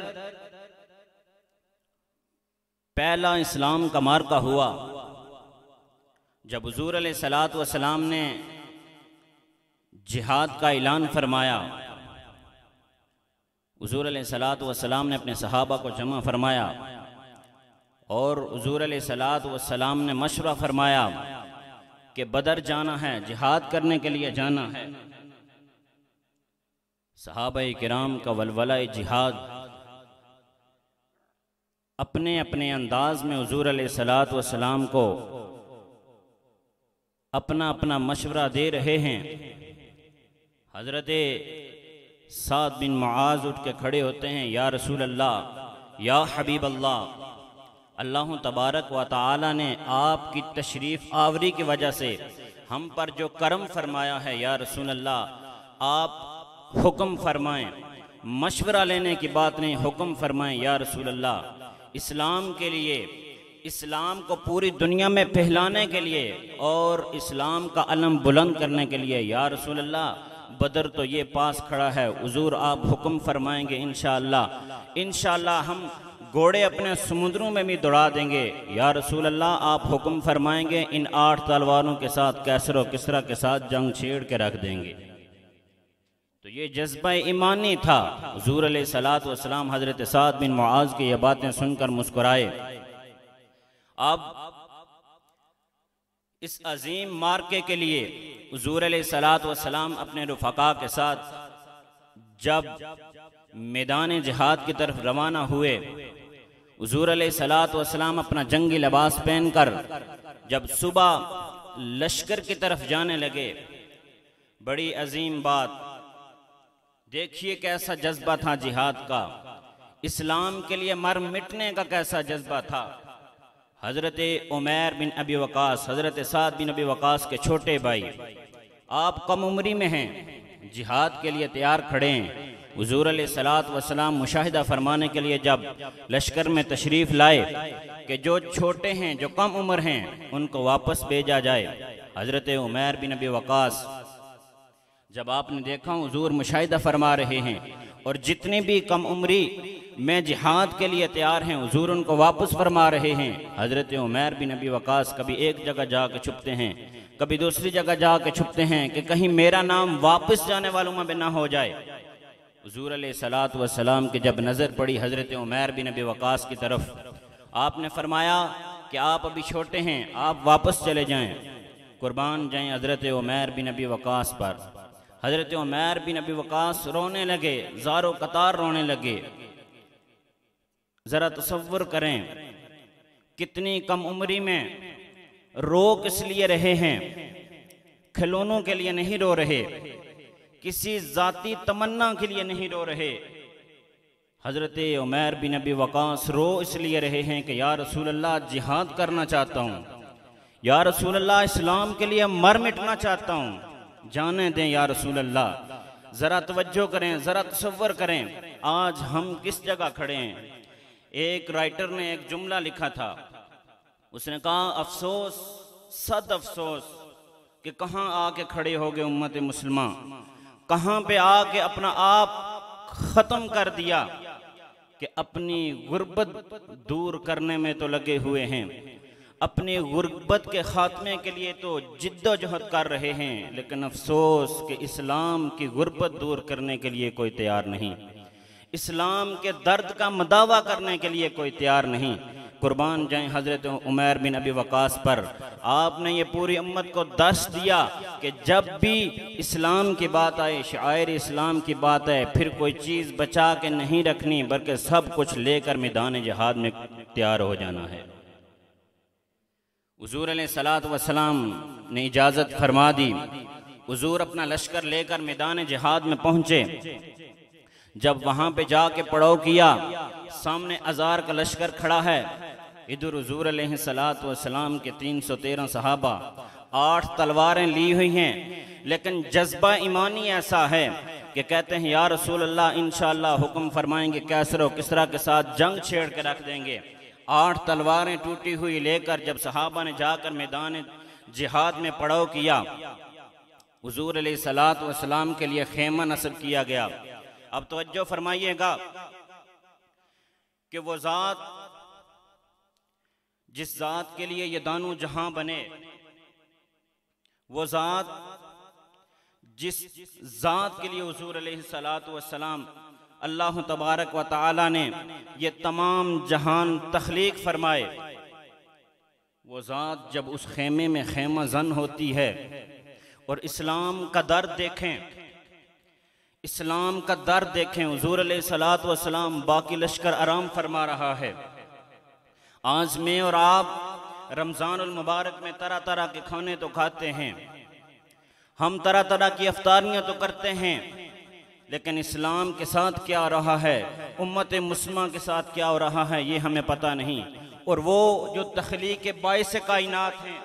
पहला इस्लाम का मार्का हुआ जब हुज़ूर अलैहिस्सलातु वस्सलाम ने जिहाद का ऐलान फरमाया। हुज़ूर अलैहिस्सलातु वस्सलाम ने अपने सहाबा को जमा फरमाया और हुज़ूर अलैहिस्सलातु वस्सलाम ने मशवरा फरमाया कि बदर जाना है, जिहाद करने के लिए जाना है। सहाबाए किराम का वलवला जिहाद अपने अपने अंदाज में हुज़ूर अलैहिस्सलातु वस्सलाम को अपना अपना मशवरा दे रहे हैं। हज़रत साद बिन मुआज़ उठ के खड़े होते हैं, या रसूल अल्लाह, या हबीब अल्लाह, अल्लाह तबारक व तआला ने आपकी तशरीफ़ आवरी की वजह से हम पर जो करम फरमाया है, या रसूल अल्लाह आप हुक्म फरमाएं, मशवरा लेने की बात नहीं, हुक्म फरमाएं या रसूल अल्लाह। इस्लाम के लिए, इस्लाम को पूरी दुनिया में फैलाने के लिए और इस्लाम का अलम बुलंद करने के लिए, या रसूल अल्लाह बदर तो ये पास खड़ा है, हुजूर आप हुक्म फरमाएंगे इंशाअल्लाह, इंशाअल्लाह हम घोड़े अपने समुद्रों में भी दौड़ा देंगे, या रसूल अल्लाह आप हुक्म फरमाएंगे इन 8 तलवारों के साथ कैसर और किसरा के साथ जंग छेड़ के रख देंगे। तो ये जज्बा ईमानी था। हुजूर अलैहिस्सलातु वस्सलाम हज़रत साद बिन मुआज़ की ये बातें सुनकर मुस्कुराए। अब इस अजीम मार्के के लिए हुजूर अलैहिस्सलातु वस्सलाम अपने रुफ़क़ा के साथ जब मैदान जिहाद की तरफ रवाना हुए हुजूर अलैहिस्सलातु वस्सलाम अपना जंगी लिबास पहनकर जब सुबह लश्कर की तरफ जाने लगे, बड़ी अजीम बात देखिए, कैसा जज्बा था जिहाद का, इस्लाम के लिए मर मिटने का कैसा जज्बा था। हज़रत उमैर बिन अबी वकास, हज़रत साद बिन अबी वकास के छोटे भाई, आप कम उम्री में हैं, जिहाद के लिए तैयार खड़े हैं। हुजूर अलैहिस्सलातु वस्सलाम मुशाहिदा फरमाने के लिए जब लश्कर में तशरीफ़ लाए कि जो छोटे हैं, जो कम उम्र हैं, उनको वापस भेजा जाए। हज़रत उमैर बिन अबी वकास, जब आपने देखा हुजूर मुशाहिदा फरमा रहे हैं और जितने भी कम उम्री में जिहाद के लिए तैयार हैं, हुजूर उनको वापस फरमा रहे हैं। हज़रत उमैर बिन अबी वकास कभी एक जगह जाके छुपते हैं, कभी दूसरी जगह जाके छुपते हैं कि कहीं मेरा नाम वापस जाने वालों में ना हो जाए। हुजूर अलैहिस्सलातु वस्सलाम की जब नज़र पड़ी हज़रत उमैर बिन अबी वकास की तरफ, आपने फरमाया कि आप अभी छोटे हैं, आप वापस चले जाएं, कुर्बान जाएं हज़रत उमैर बिन अबी वकास पर। हज़रत उमैर बिन अबी वकास रोने लगे, ज़ारो कतार रोने लगे। ज़रा तसव्वुर करें, कितनी कम उम्री में रो किस लिए रहे हैं, खिलौनों के लिए नहीं रो रहे, किसी ज़ाती तमन्ना के लिए नहीं रो रहे। हज़रत उमैर बिन अबी वकास रो इसलिए रहे हैं कि या रसूल अल्लाह जिहाद करना चाहता हूँ, या रसूल अल्लाह इस्लाम के लिए मर मिटना चाहता हूँ, जाने दें या रसूल अल्लाह। ज़रा तवज्जो करें, ज़रा तसव्वुर करें, आज हम किस जगह खड़े हैं। एक राइटर ने एक जुमला लिखा था, उसने कहा अफसोस सद अफसोस कि कहाँ आके खड़े हो गए उम्मत मुसलमान, कहाँ पे आके अपना आप ख़त्म कर दिया कि अपनी गुर्बत दूर करने में तो लगे हुए हैं, अपनी गुर्बत के ख़ात्मे के लिए तो जिद्दोजहद कर रहे हैं, लेकिन अफसोस कि इस्लाम की गुर्बत दूर करने के लिए कोई तैयार नहीं, इस्लाम के दर्द का मदावा करने के लिए कोई तैयार नहीं। कुर्बान जाएं हज़रत उमैर बिन अबी वकास पर। आपने ये पूरी उम्मत को दर्स दिया कि जब भी इस्लाम की बात आए, शायर इस्लाम की बात आए, फिर कोई चीज़ बचा के नहीं रखनी, बल्कि सब कुछ लेकर मैदान जिहाद में तैयार हो जाना है। हुजूर अलैहिस्सलातु वस्सलाम ने इजाज़त फरमा दी, हुजूर अपना लश्कर लेकर मैदान जिहाद में पहुँचे। जब वहाँ पे जाके पड़ाव किया, सामने अज़ार का लश्कर खड़ा है, इधर हुजूर अलैहिस्सलातु वस्सलाम के 313 सहाबा, 8 तलवारें ली हुई हैं, लेकिन जज्बा ईमानी ऐसा है कि कहते हैं या रसूल अल्लाह इंशाअल्लाह हुक्म फरमाएंगे कैसर और किसरा के साथ जंग छेड़ के रख देंगे। 8 तलवारें टूटी हुई लेकर जब सहाबा ने जाकर मैदान जिहाद में पड़ाव किया, हुजूर अलैहिस्सलातु वस्सलाम के लिए खेमा नस्ब किया गया। अब तवज्जो फरमाइएगा कि वो ज़ात जिस ज़ात के लिए ये दानो जहां बने, वो ज़ात जिस ज़ात के लिए हुजूर अलैहिस्सलातु वस्सलाम अल्लाह तबारक व तआला ने ये तमाम जहान तख्लीक फरमाए, वो ज़ात जब उस खेमे में खेमा जन होती है और इस्लाम का दर्द देखें, इस्लाम का दर्द देखें। हुजूर अलैहिस्सलातु वस्सलाम बाकी लश्कर आराम फरमा रहा है, आज मैं और आप रमज़ानुल मुबारक में तरह तरह के खाने तो खाते हैं, हम तरह तरह की अफ्तारियाँ तो करते हैं, लेकिन इस्लाम के साथ क्या हो रहा है, उम्मत मुस्लिमा के साथ क्या हो रहा है, ये हमें पता नहीं। और वो जो तख्लीक बाइस कायनात हैं,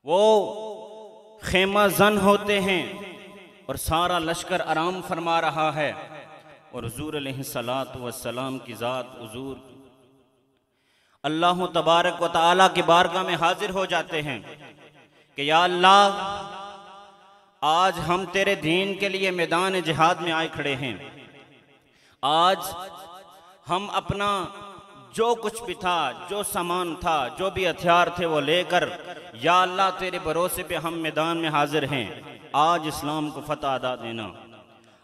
वो खेमा जन होते हैं और सारा लश्कर आराम फरमा रहा है, और हुजूर अलैहिस्सलातु वस्सलाम की ज़ात हुजूर अल्लाह तबारक व तआला की बारगाह में हाजिर हो जाते हैं कि या अल्लाह, आज हम तेरे दीन के लिए मैदान जिहाद में आए खड़े हैं, आज हम अपना जो कुछ भी था, जो सामान था, जो भी हथियार थे, वो लेकर या अल्लाह तेरे भरोसे पे हम मैदान में हाजिर हैं। आज इस्लाम को फतह अदा देना,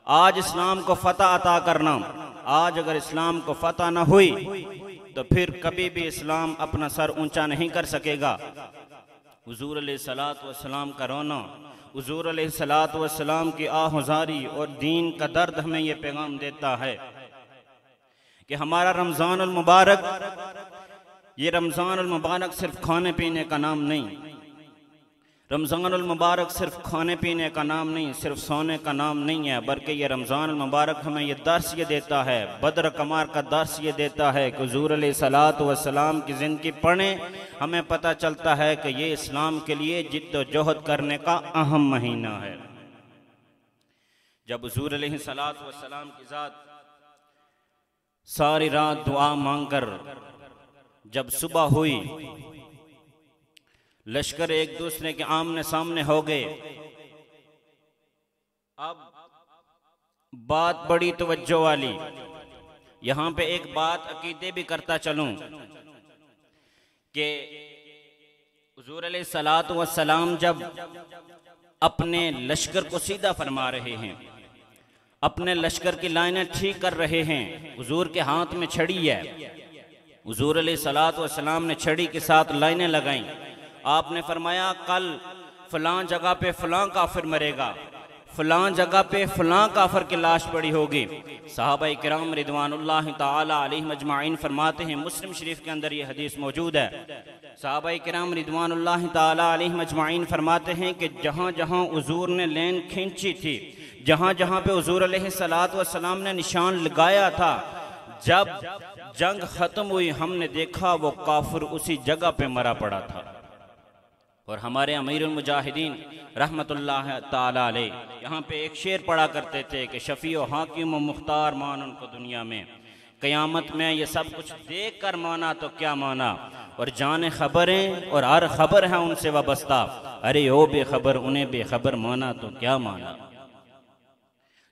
आज इस्लाम को फतह अता करना। आज अगर इस्लाम को फतह ना हुई तो फिर कभी भी इस्लाम अपना सर ऊंचा नहीं कर सकेगा। हुजूर अलैहिस्सलातु वस्सलाम का रोना, हुजूर अलैहिस्सलातु वस्सलाम की आहुजारी और दीन का दर्द हमें ये पैगाम देता है कि हमारा रमज़ानुल मुबारक, ये रमज़ानुल मुबारक सिर्फ खाने पीने का नाम नहीं, रमज़ानुल मुबारक सिर्फ खाने पीने का नाम नहीं, सिर्फ सोने का नाम नहीं है, बल्कि ये रमज़ानुल मुबारक हमें ये दर्स ये देता है, बद्र कमार का दर्स ये देता है कि हुज़ूर अलैहिस्सलातु वस्सलाम की ज़िंदगी पढ़ें, हमें पता चलता है कि ये इस्लाम के लिए जिद्दोजहद करने का अहम महीना है। जब हुज़ूर अलैहिस्सलातु वस्सलाम की ज़ात सारी रात दुआ मांगकर जब सुबह हुई, लश्कर एक दूसरे के आमने सामने हो गए। अब बात बड़ी तवज्जो वाली, यहां पे एक बात अकीदे भी करता चलूं कि हुज़ूर अलैहिस्सलातु वस्सलाम जब अपने लश्कर को सीधा फरमा रहे हैं, अपने लश्कर की लाइनें ठीक कर रहे हैं, हुज़ूर के हाथ में छड़ी है, हुज़ूर अलैहिस्सलातु वस्सलाम ने छड़ी के साथ लाइनें लगाईं। आपने फरमाया कल फलां जगह पे फलां काफिर मरेगा, फलां जगह पे फलां काफिर की लाश पड़ी होगी। सहाबाए किराम रिदवानुल्लाहि ताला अलैहिम अजमाइन फरमाते हैं, मुस्लिम शरीफ के अंदर ये हदीस मौजूद है, सहाबाए किराम रिदवानुल्लाहि ताला अलैहिम अजमाइन फरमाते हैं कि जहाँ जहाँ हुज़ूर ने लेन खींची थी, जहाँ जहाँ पे हुज़ूर अलैहिस्सलातु वस्सलाम ने निशान लगाया था, जब जंग खत्म हुई हमने देखा वो काफिर उसी जगह पे मरा पड़ा था। और हमारे अमीरुल मुजाहिदीन रहमतुल्लाह ताला अलैह यहाँ पे एक शेर पढ़ा करते थे कि शफी व हाकिम व मुख्तार मान उनको दुनिया में, क़यामत में ये सब कुछ देख कर माना तो क्या माना, और जाने खबरें और हर खबर है उनसे वाबस्ता, अरे ओ बेखबर उन्हें बेखबर माना तो क्या माना।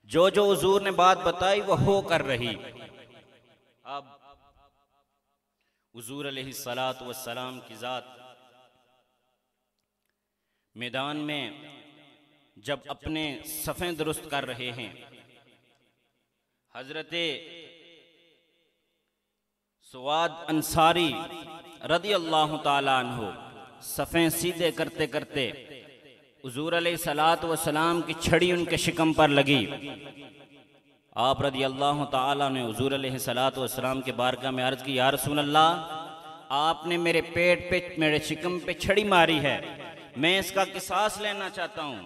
जो जो हुजूर ने बात बताई वो हो कर रही। अब हुजूर अलैहिस्सलातु वस्सलाम की ज़ात मैदान में जब अपने सफ़ें दुरुस्त कर रहे हैं, हजरते सुवाद अंसारी रदी अल्लाह ताला अन्हु सफ़ें सीधे करते करते हुजूर अलैहिस्सलातु वस्सलाम की छड़ी उनके शिकम पर लगी। आप रदी अल्लाह ताला ने हुजूर अलैहिस्सलातु वस्सलाम के बारगाह में अर्ज़ की, या रसूल अल्लाह, आपने मेरे पेट पे, मेरे शिकम पे छड़ी मारी है, मैं इसका किसास लेना चाहता हूँ।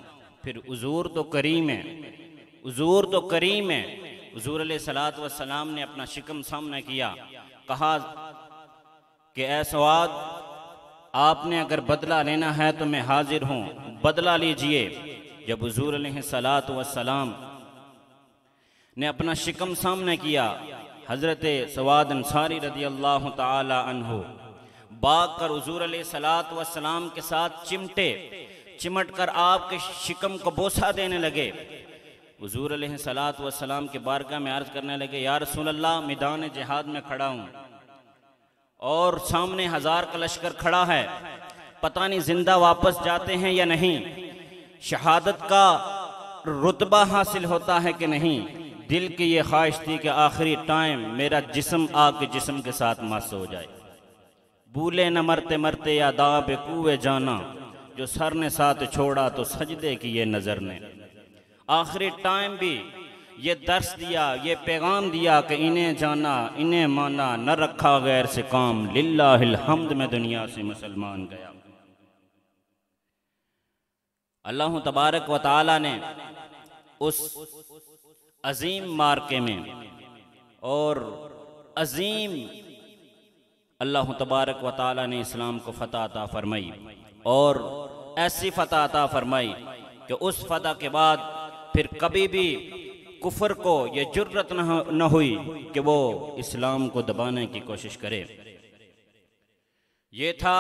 फिर हुजूर तो करीम है, हुजूर तो करीम है। हुजूर अलैहिस्सलातु वस्सलाम ने अपना शिकम सामने किया, कहा कि ऐ सवाद, आपने अगर बदला लेना है तो मैं हाजिर हूँ, बदला लीजिए। जब हुजूर अलैहिस्सलातु वस्सलाम ने अपना शिकम सामने किया, हजरते सवाद अंसारी रदी अल्लाह ताला अन्हु भाग कर हुजूर अलैहिस्सलातु वस्सलाम के साथ चिमट कर आपके शिकम को बोसा देने लगे। हुजूर अलैहिस्सलातु वस्सलाम के बारगाह में अर्ज करने लगे, या रसूल अल्लाह, मैदान जिहाद में खड़ा हूँ और सामने 1000 का लश्कर खड़ा है, पता नहीं जिंदा वापस जाते हैं या नहीं, शहादत का रुतबा हासिल होता है कि नहीं। दिल की ये ख्वाहिश थी कि आखिरी टाइम मेरा जिस्म आपके जिस्म के साथ मस हो जाए। भूले न मरते मरते या दाब कुए जाना, जो सर ने साथ छोड़ा तो सजदे की ये नजर ने। आखिरी टाइम भी ये दर्स दिया, ये पैगाम दिया कि इन्हें जाना इन्हें माना, न रखा गैर से काम, लिल्लाहिल हम्द में दुनिया से मुसलमान गया। अल्लाह तबारक व तआला ने उस अजीम मार्के में और अजीम अल्लाह तबारक व तआला ने इस्लाम को फतह अता फरमाई, और ऐसी फतह अता फरमाई कि उस फतह के बाद फिर कभी भी कुफर को ये जुर्रत न हुई कि वो इस्लाम को दबाने की कोशिश करे। ये था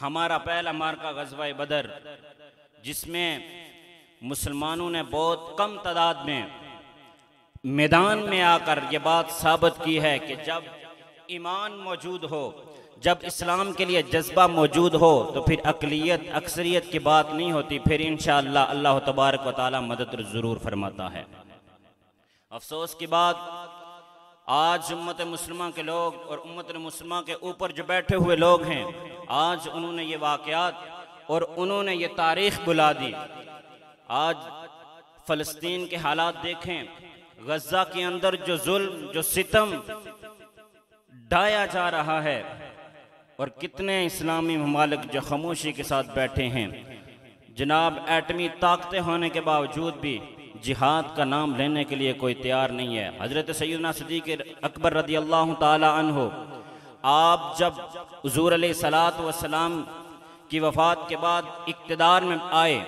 हमारा पहला मार्का गज़वा बदर, जिसमें मुसलमानों ने बहुत कम तादाद में मैदान में आकर ये बात साबित की है कि जब ईमान मौजूद हो, जब इस्लाम के लिए जज्बा मौजूद हो, तो फिर अक़लियत अक्सरियत की बात नहीं होती, फिर इंशाअल्लाह अल्लाह तबारक व तआला मदद ज़रूर फरमाता है। अफसोस की बात, आज उम्मत मुस्लिमा के लोग और उम्मत मुस्लिमा के ऊपर जो बैठे हुए लोग हैं, आज उन्होंने ये वाक़यात और उन्होंने ये तारीख़ बुला दी। आज फ़लस्तीन के हालात देखें, गज़ा के अंदर जो जुल्म, जो सितम ढाया जा रहा है, और कितने इस्लामी ममालिक जो खामोशी के साथ बैठे हैं। जनाब, एटमी ताकतें होने के बावजूद भी जिहाद का नाम लेने के लिए कोई तैयार नहीं है। हज़रत सैयदना सिद्दीक़ अकबर रज़ी अल्लाह ताला अन्हु, आप जब हुज़ूर अलैहिस्सलातु वस्सलाम की वफ़ात के बाद इक़्तिदार में आए,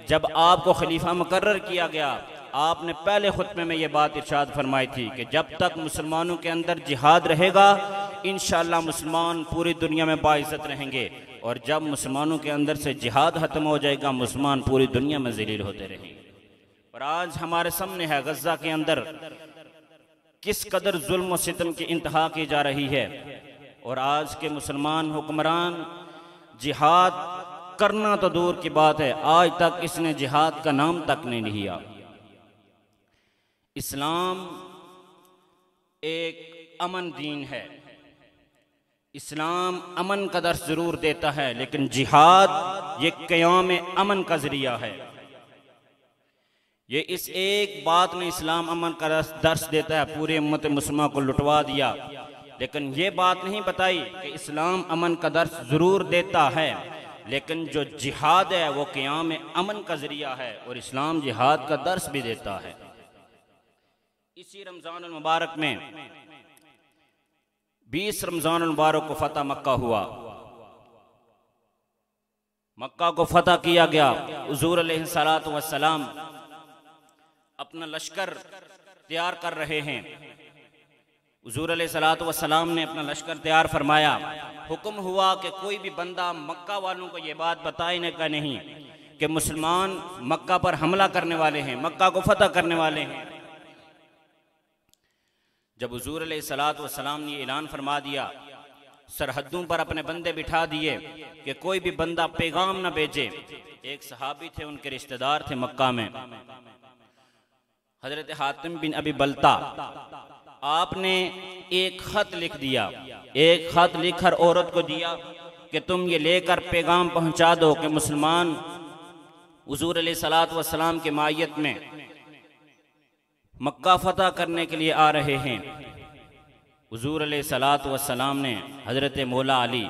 जब आपको खलीफा मुकर्रर किया गया, आपने पहले खुतबे में ये बात इरशाद फरमाई थी कि जब तक मुसलमानों के अंदर जिहाद रहेगा, इंशाअल्लाह मुसलमान पूरी दुनिया में बाइज़्ज़त रहेंगे, और जब मुसलमानों के अंदर से जिहाद ख़त्म हो जाएगा, मुसलमान पूरी दुनिया में ज़लील होते रहेंगे। और आज हमारे सामने है गज़ा के अंदर किस कदर जुल्म और सितम की इंतहा की जा रही है, और आज के मुसलमान हुक्मरान जिहाद करना तो दूर की बात है, आज तक इसने जिहाद का नाम तक नहीं लिया। इस्लाम एक अमन दीन है, इस्लाम अमन का दर्स जरूर देता है, लेकिन जिहाद ये क़याम अमन का जरिया है। ये इस एक बात में इस्लाम अमन का दर्स देता है, पूरे उम्मत मुस्लिमा को लुटवा दिया, लेकिन ये बात नहीं बताई कि इस्लाम अमन का दर्स जरूर देता है, लेकिन जो जिहाद है वो क़याम अमन का जरिया है, और इस्लाम जिहाद का दर्स भी देता है। इसी रमज़ान मुबारक में 20 रमज़ान मुबारक को फतह मक्का हुआ, मक्का को फतह किया गया। हुज़ूर अलैहिस्सलातु वस्सलाम अपना लश्कर तैयार कर रहे हैं। हुज़ूर अलैहिस्सलातु वस्सलाम ने अपना लश्कर तैयार फरमाया। हुक्म हुआ कि कोई भी बंदा मक्का वालों को ये बात बताने का नहीं कि मुसलमान मक्का पर हमला करने वाले हैं, मक्का को फतह करने वाले हैं। जब हुज़ूर अलैहिस्सलातु वस्सलाम ने ऐलान फरमा दिया, सरहदों पर अपने बंदे बिठा दिए कि कोई भी बंदा पैगाम न भेजे। एक सहाबी थे, उनके रिश्तेदार थे मक्का में, हजरत हातिम बिन अबी बल्ता। आपने एक खत लिख दिया, एक खत लिखकर औरत को दिया कि तुम ये लेकर पैगाम पहुंचा दो कि मुसलमान हुज़ूर अलैहिस्सलातु वस्सलाम की मायत में मक्का फतह करने के लिए आ रहे हैं। हुज़ूर अलैहिस्सलातु वस्सलाम ने हज़रत मौला अली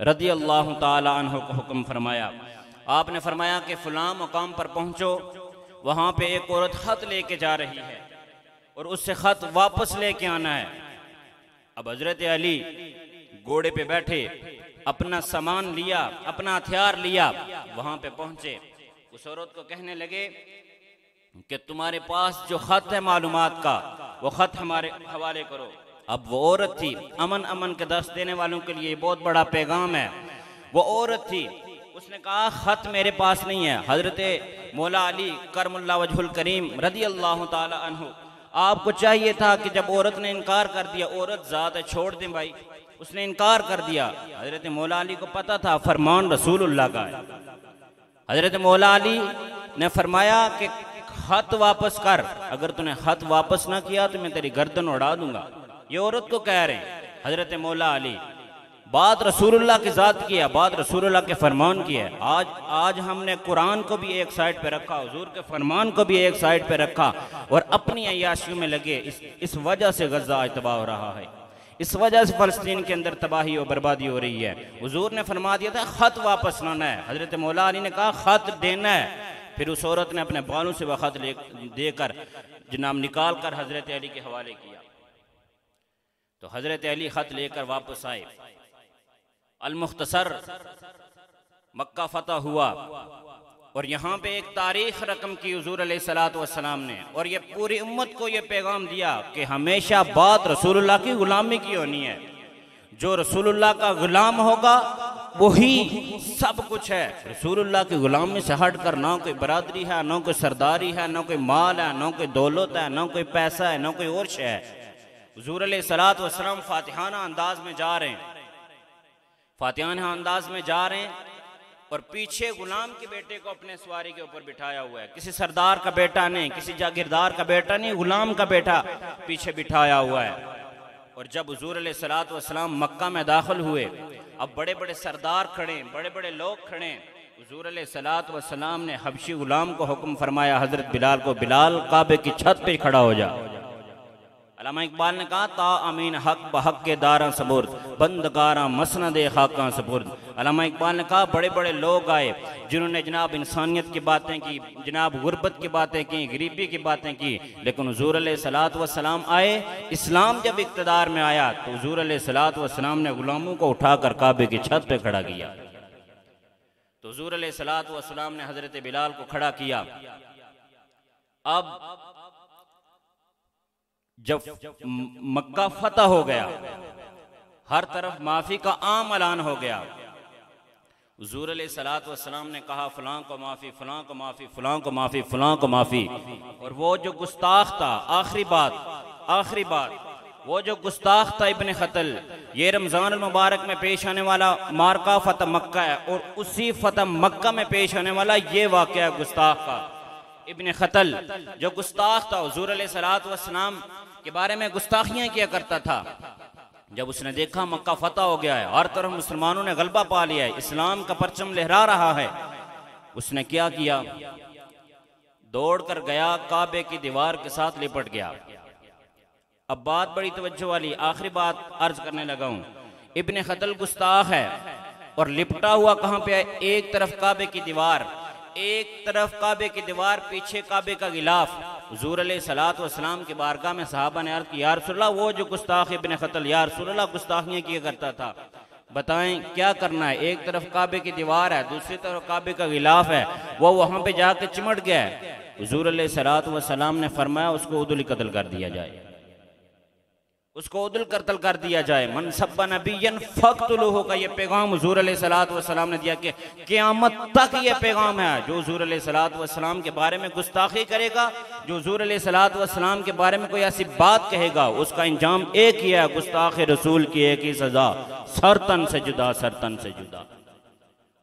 रज़ी अल्लाह ताला अन्हु को हुक्म फरमाया। आपने फरमाया कि फ़लाँ मुकाम पर पहुँचो, वहाँ पे एक औरत ख़त लेके जा रही है और उससे ख़त वापस लेके आना है। अब हज़रत अली घोड़े पे बैठे, अपना सामान लिया, अपना हथियार लिया, वहाँ पे पहुँचे। उस औरत को कहने लगे कि तुम्हारे पास जो ख़त है मालूमात का, वो ख़त हमारे हवाले करो। अब वो औरत थी, अमन अमन के दर्स देने वालों के लिए बहुत बड़ा पैगाम है। वो औरत थी, उसने कहा ख़त मेरे पास नहीं है। हज़रत मौला अली करमुल्लाह वजहुल करीम रज़ी अल्लाह ताला अन्हु, आपको चाहिए था कि जब औरत ने इनकार कर दिया, औरत ज़ात है, छोड़ दें भाई, उसने इनकार कर दिया। हज़रत मौला अली को पता था फरमान रसूलुल्लाह का है। हज़रत मौला अली ने फरमाया कि ख़त वापस कर, अगर तूने ख़त वापस ना किया तो मैं तेरी गर्दन उड़ा दूंगा। ये औरत को कह रहे हैं हज़रत मौला अली। बात रसूलुल्लाह की ज़ात की है, बात रसूलुल्लाह के फरमान की है। आज हमने कुरान को भी एक साइड पे रखा, हुजूर के फरमान को भी एक साइड पे रखा और अपनी अय्याशियों में लगे। इस वजह से गज़ा आज तबाह हो रहा है, इस वजह से फ़लस्तीन के अंदर तबाही और बर्बादी हो रही है। हुजूर ने फरमा दिया था ख़त वापस लाना है। हज़रत मौला अली ने कहा ख़त देना है। फिर उस औरत ने अपने बालों से वह ख़त देकर जनाब निकाल कर हज़रत अली के हवाले किया। तो हज़रत अली ख़त लेकर वापस आए। अल-मुख्तसर मक्का फतह हुआ और यहाँ पे एक तारीख रकम की हुजूर अलैहिस्सलातु वस्सलाम ने, और ये पूरी उम्मत को ये पैगाम दिया कि हमेशा बात रसूलुल्लाह की गुलामी की होनी है। जो रसूलुल्लाह का गुलाम होगा वही सब कुछ है। रसूलुल्लाह की गुलामी से हट कर ना कोई बरादरी है, ना कोई सरदारी है, ना कोई माल है, ना कोई दौलत है, ना कोई पैसा है, ना कोई और शय है। हुजूर अलैहिस्सलातु वस्सलाम फातिहाना अंदाज में जा रहे हैं, फातिहाना अंदाज में जा रहे हैं और पीछे गुलाम के बेटे को अपने सवारी के ऊपर बिठाया हुआ है। किसी सरदार का बेटा नहीं, किसी जागीरदार का बेटा नहीं, गुलाम का बेटा पीछे बिठाया हुआ है। और जब हुजूर अलैहिस्सलातु वस्सलाम मक्का में दाखिल हुए, अब बड़े बड़े सरदार खड़े, बड़े बड़े लोग खड़े, हुजूर अलैहिस्सलातु वस्सलाम ने हबशी गुलाम को हुक्म फरमाया, हजरत बिलाल को, बिलाल काबे की छत पे खड़ा हो जा। अल्लामा इकबाल ने कहा, ता अमीन हक बहक के दारा सबुर्द, बंदगारा मसनद खाका सपुर्द। अल्लामा इकबाल ने कहा, बड़े बड़े लोग आए जिन्होंने जनाब इंसानियत की बातें की, जनाब गुर्बत की बातें की, गरीबी की बातें की, लेकिन हुजूर अलैहिस्सलातु वस्सलाम आए। इस्लाम जब इक़्तिदार में आया तो हुजूर अलैहिस्सलातु वस्सलाम ने गुलामों को उठाकर काबे की छत पे खड़ा किया। तो हुजूर अलैहिस्सलातु वस्सलाम ने हजरत बिलाल को खड़ा किया। अब जब मक्का फतह हो गया, हर तरफ माफी का आम ऐलान हो गया, हुजूर अलैहिस्सलातु वस्सलाम ने कहा, फलां को माफी, फलां को माफी, फलां को माफी, फलां को माफी। और वो जो गुस्ताख था, आखिरी बात, वो जो गुस्ताख था इब्ने खतल, ये रमजान मुबारक में पेश आने वाला मारका फतह मक्का है, और उसी फतह मक्का में पेश आने वाला ये वाक़या गुस्ताख का। इब्ने खतल जो गुस्ताख था, हुजूर अलैहिस्सलातु वस्सलाम के बारे में गुस्ताखियां किया करता था, जब उसने देखा मक्का फतह हो गया है, हर तरफ मुसलमानों ने गलबा पा लिया है, इस्लाम का परचम लहरा रहा है, उसने क्या किया, दौड़ कर गया, काबे की दीवार के साथ लिपट गया। अब बात बड़ी तवज्जो वाली, आखिरी बात अर्ज करने लगा हूं। इब्ने खतल गुस्ताख है और लिपटा हुआ कहां पे है, एक तरफ काबे की दीवार, एक तरफ काबे की दीवार, पीछे काबे का गिलाफ। हुजूर अलैहिस्सलातु वस्सलाम की बारगाह में सहाबा ने अर्ज की, या रसूलल्लाह, वो जो गुस्ताख इब्ने खतल, या रसूलल्लाह, गुस्ताखियां किया करता था, बताएं क्या करना है। एक तरफ काबे की दीवार है, दूसरी तरफ काबे का गिलाफ है, वो वहां पे जाके चिमट गया है। हुजूर अलैहिस्सलातु वस्सलाम ने फरमाया, उसको उदुल कत्ल कर दिया जाए, उसको उदुल कत्ल कर दिया जाए। मन सब्बा नबिय्यन फक्तुलूहु का ये पैगाम हुजूर अलैहिस्सलातु वस्सलाम ने दिया कि क़यामत तक ये पैगाम है, जो हुजूर अलैहिस्सलातु वस्सलाम के बारे में गुस्ताखी करेगा, जो हुजूर अलैहिस्सलातु वस्सलाम के बारे में कोई ऐसी बात कहेगा, उसका इंजाम एक ही है, गुस्ताख रसूल की एक ही सजा, सरतन से जुदा, सरतन से जुदा।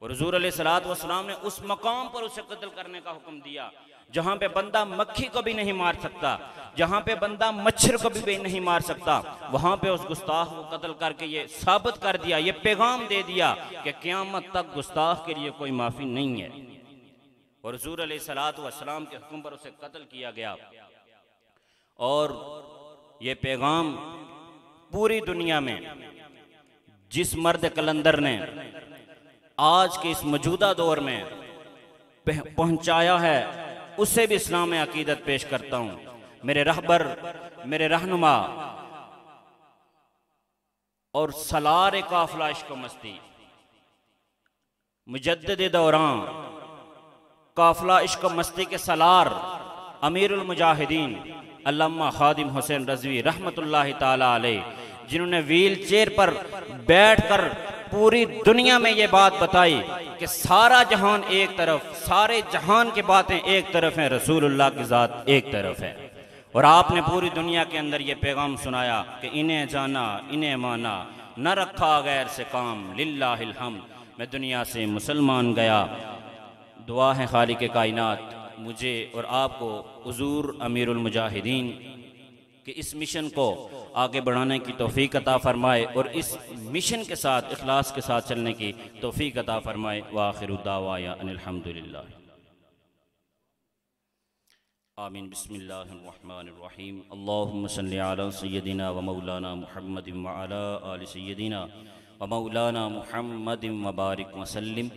और हुजूर अलैहिस्सलातु वस्सलाम ने उस मकाम पर उसे कत्ल करने का हुक्म दिया जहां पे बंदा मक्खी को भी नहीं मार सकता, जहां पे बंदा मच्छर को भी नहीं मार सकता, वहां पे उस गुस्ताख को कत्ल करके ये साबित कर दिया, ये पैगाम दे दिया कि क़यामत तक गुस्ताख के लिए कोई माफी नहीं है। और हुजूर अलैहिस्सलातु वस्सलाम के हुक्म पर उसे कत्ल किया गया। और ये पैगाम पूरी दुनिया में जिस मर्द कलंदर ने आज के इस मौजूदा दौर में पहुंचाया है, उससे भी इस्लाम में अकीदत पेश करता हूं। मेरे रहबर, मेरे रहनुमा और सलार काफिला इश्क व मस्ती, मुजद्दिद दौरान काफिला इश्क व मस्ती के सलार अमीरुल मुजाहिदीन अल्लामा खादिम हुसैन रज़वी रहमतुल्लाहि ताला अलैह, जिन्होंने व्हील चेयर पर बैठकर पूरी दुनिया में ये बात बताई कि सारा जहान एक तरफ, सारे जहान की बातें एक तरफ हैं, रसूलुल्लाह की ज़ात एक तरफ है। और आपने पूरी दुनिया के अंदर ये पैगाम सुनाया कि इन्हें जाना, इन्हें माना, न रखा गैर से काम, लिल्लाहिल हम्द। मैं दुनिया से मुसलमान गया। दुआ है खालिक कायनात मुझे और आपको हुजूर अमीरुल मुजाहिदीन कि इस मिशन को आगे बढ़ाने की तौफीक अता फरमाए और इस मिशन के साथ इखलास के साथ चलने की तौफीक अता फरमाए। व आखिरु दावाया अनिल हम्दुलिल्लाह, आमीन। बिस्मिल्लाहिर्रहमानिर्रहीम। अल्लाहुम्मा सल्लि अला सय्यदिना व मौलाना मुहम्मदिन व अला आलि सय्यदिना व मौलाना मुहम्मदिन व बारिक व सल्लिम।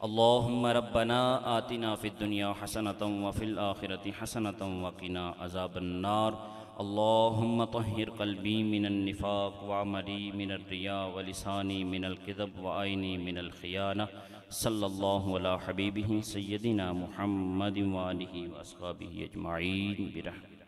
अल्लाहुम्मा रब्बना आतिना फिद दुनिया हसनतन व फिल आखिरति हसनतन व क़िना अज़ाबन नार। अल्लाहुम्मा तहिर क़ल्बी मिनन निफ़ाक़ व अमली मिनर रिया व लिसानी मिनल किज़ब व आइनी मिनल ख़ियाना। सल्लल्लाहु अला हबीबिही सय्यदिना मुहम्मदिन व आलिहि व अस्हाबिही अजमाईन बिरहमतिक।